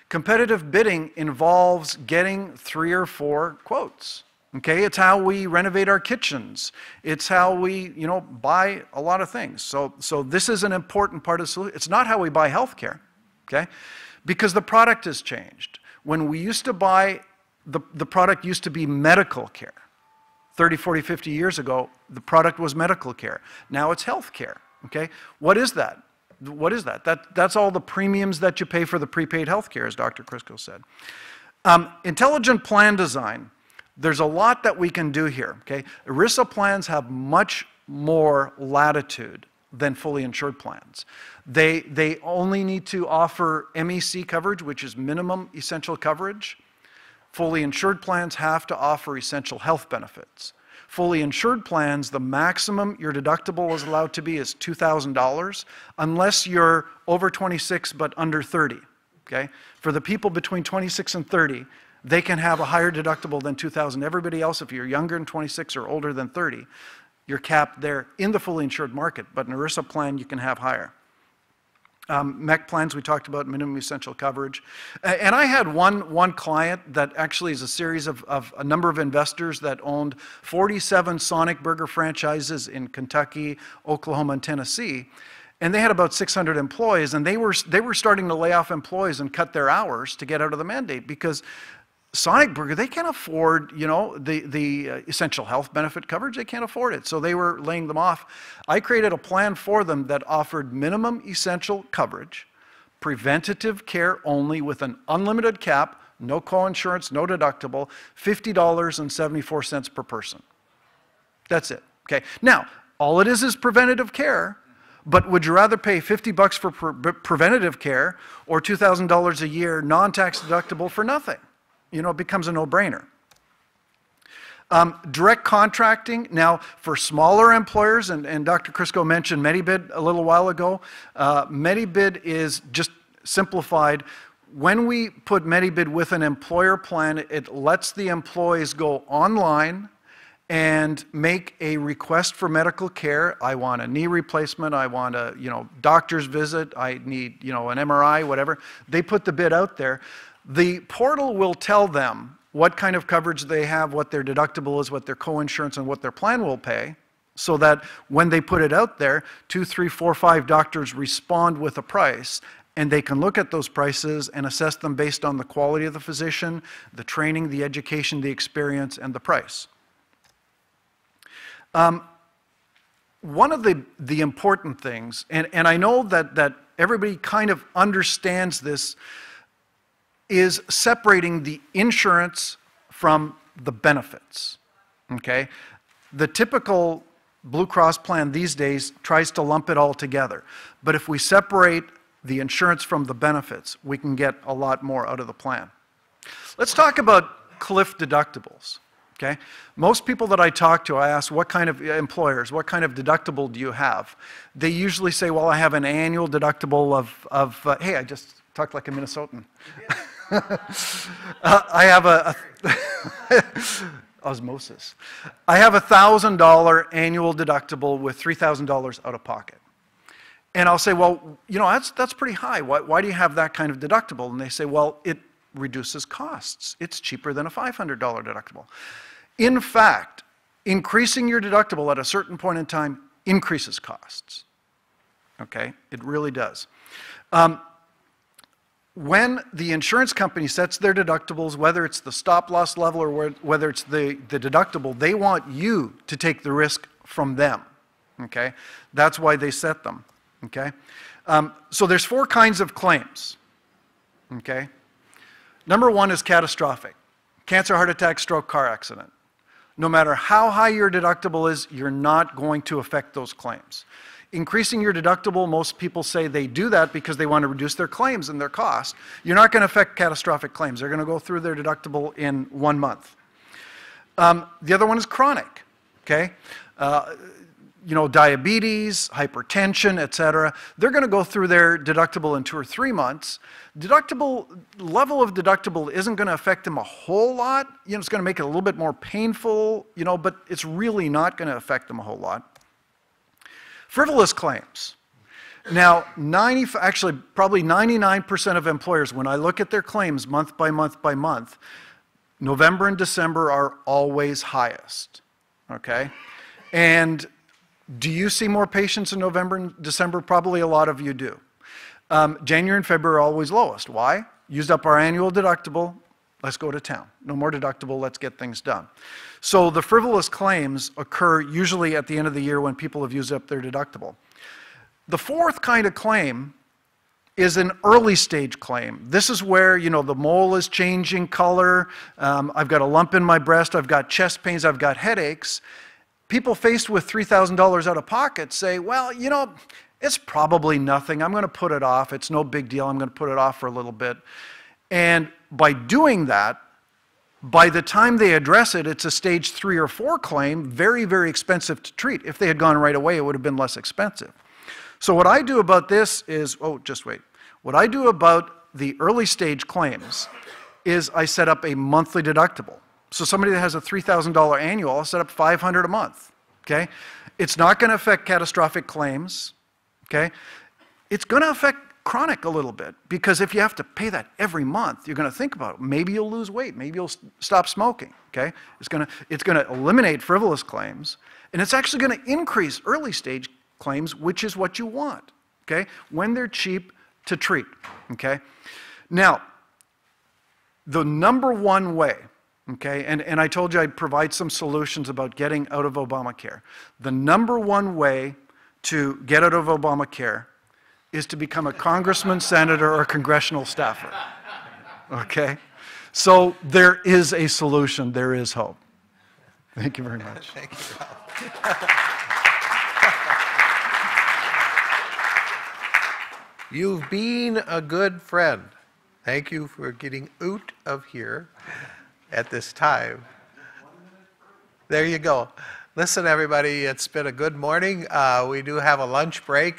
Competitive bidding involves getting 3 or 4 quotes. Okay, it's how we renovate our kitchens. It's how we, you know, buy a lot of things. So this is an important part of the solution. It's not how we buy healthcare, okay? Because the product has changed. When we used to buy, the product used to be medical care. 30, 40, 50 years ago, the product was medical care. Now it's health care. Okay, what is that? What is that? That's all the premiums that you pay for the prepaid health care, as Dr. Kurisko said. Intelligent plan design. There's a lot that we can do here. Okay, ERISA plans have much more latitude than fully insured plans. They only need to offer MEC coverage, which is minimum essential coverage. Fully insured plans have to offer essential health benefits. Fully insured plans, the maximum your deductible is allowed to be is $2,000 unless you're over 26 but under 30, okay? For the people between 26 and 30, they can have a higher deductible than $2,000. Everybody else, if you're younger than 26 or older than 30, you're capped there in the fully insured market, but an ERISA plan you can have higher. MEC plans, we talked about minimum essential coverage. And I had one client that actually is a series of a number of investors that owned 47 Sonic Burger franchises in Kentucky, Oklahoma, and Tennessee. And they had about 600 employees, and they were starting to lay off employees and cut their hours to get out of the mandate because Sonic Burger, they can't afford, you know, the essential health benefit coverage. They can't afford it. So they were laying them off. I created a plan for them that offered minimum essential coverage, preventative care only with an unlimited cap, no co-insurance, no deductible, $50.74 per person. That's it. Okay. Now, all it is preventative care, but would you rather pay $50 for preventative care or $2,000 a year non-tax deductible for nothing? You know, it becomes a no-brainer. Direct contracting, now for smaller employers, and Dr. Kurisko mentioned MediBid a little while ago. MediBid is just simplified. When we put MediBid with an employer plan, it lets the employees go online and make a request for medical care. I want a knee replacement, I want a, you know, doctor's visit, I need, you know, an MRI, whatever. They put the bid out there. The portal will tell them what kind of coverage they have, what their deductible is, what their co-insurance, and what their plan will pay, so that when they put it out there, 2, 3, 4, 5 doctors respond with a price, and they can look at those prices and assess them based on the quality of the physician, the training, the education, the experience, and the price. One of the important things, and I know that everybody kind of understands this, is separating the insurance from the benefits, okay? The typical Blue Cross plan these days tries to lump it all together. But if we separate the insurance from the benefits, we can get a lot more out of the plan. Let's talk about cliff deductibles, okay? Most people that I talk to, I ask what kind of employers, what kind of deductible do you have? They usually say, well, I have an annual deductible of hey, I just talked like a Minnesotan. I have a osmosis. I have a $1,000 annual deductible with $3,000 out of pocket. And I'll say, well, you know, that's pretty high. Why do you have that kind of deductible? And they say, well, it reduces costs. It's cheaper than a $500 deductible. In fact, increasing your deductible at a certain point in time increases costs. Okay? It really does. When the insurance company sets their deductibles, whether it's the stop-loss level or whether it's the deductible, they want you to take the risk from them, okay? That's why they set them, okay? So there's 4 kinds of claims, okay? Number 1 is catastrophic. Cancer, heart attack, stroke, car accident. No matter how high your deductible is, you're not going to affect those claims. Increasing your deductible, most people say they do that because they want to reduce their claims and their cost. You're not going to affect catastrophic claims. They're going to go through their deductible in 1 month. The other one is chronic, okay? You know, diabetes, hypertension, et cetera. They're going to go through their deductible in 2 or 3 months. Level of deductible isn't going to affect them a whole lot. You know, it's going to make it a little bit more painful, you know, but it's really not going to affect them a whole lot. Frivolous claims. Now, actually, probably 99% of employers, when I look at their claims month by month by month, November and December are always highest, okay? And do you see more patients in November and December? Probably a lot of you do. January and February are always lowest. Why? Used up our annual deductible, let's go to town. No more deductible, let's get things done. So the frivolous claims occur usually at the end of the year when people have used up their deductible. The 4th kind of claim is an early stage claim. This is where, you know, the mole is changing color, I've got a lump in my breast, I've got chest pains, I've got headaches. People faced with $3,000 out of pocket say, well, you know, it's probably nothing. I'm going to put it off. It's no big deal. I'm going to put it off for a little bit. And by doing that, by the time they address it, it's a stage 3 or 4 claim, very, very expensive to treat. If they had gone right away, it would have been less expensive. So what I do about this is, oh, just wait. What I do about the early stage claims is I set up a monthly deductible. So somebody that has a $3,000 annual, I'll set up $500 a month, okay? It's not going to affect catastrophic claims, okay? It's going to affect chronic a little bit, because if you have to pay that every month, you're going to think about it. Maybe you'll lose weight. Maybe you'll stop smoking, okay? It's going to eliminate frivolous claims, and it's actually going to increase early stage claims, which is what you want, okay? When they're cheap to treat, okay? Now, the number 1 way, okay, and I told you I'd provide some solutions about getting out of Obamacare. The number 1 way to get out of Obamacare is to become a congressman, senator, or congressional staffer, okay? So there is a solution, there is hope. Thank you very much. Thank you, Ralph. You've been a good friend. Thank you for getting out of here at this time. There you go. Listen, everybody, it's been a good morning. We do have a lunch break.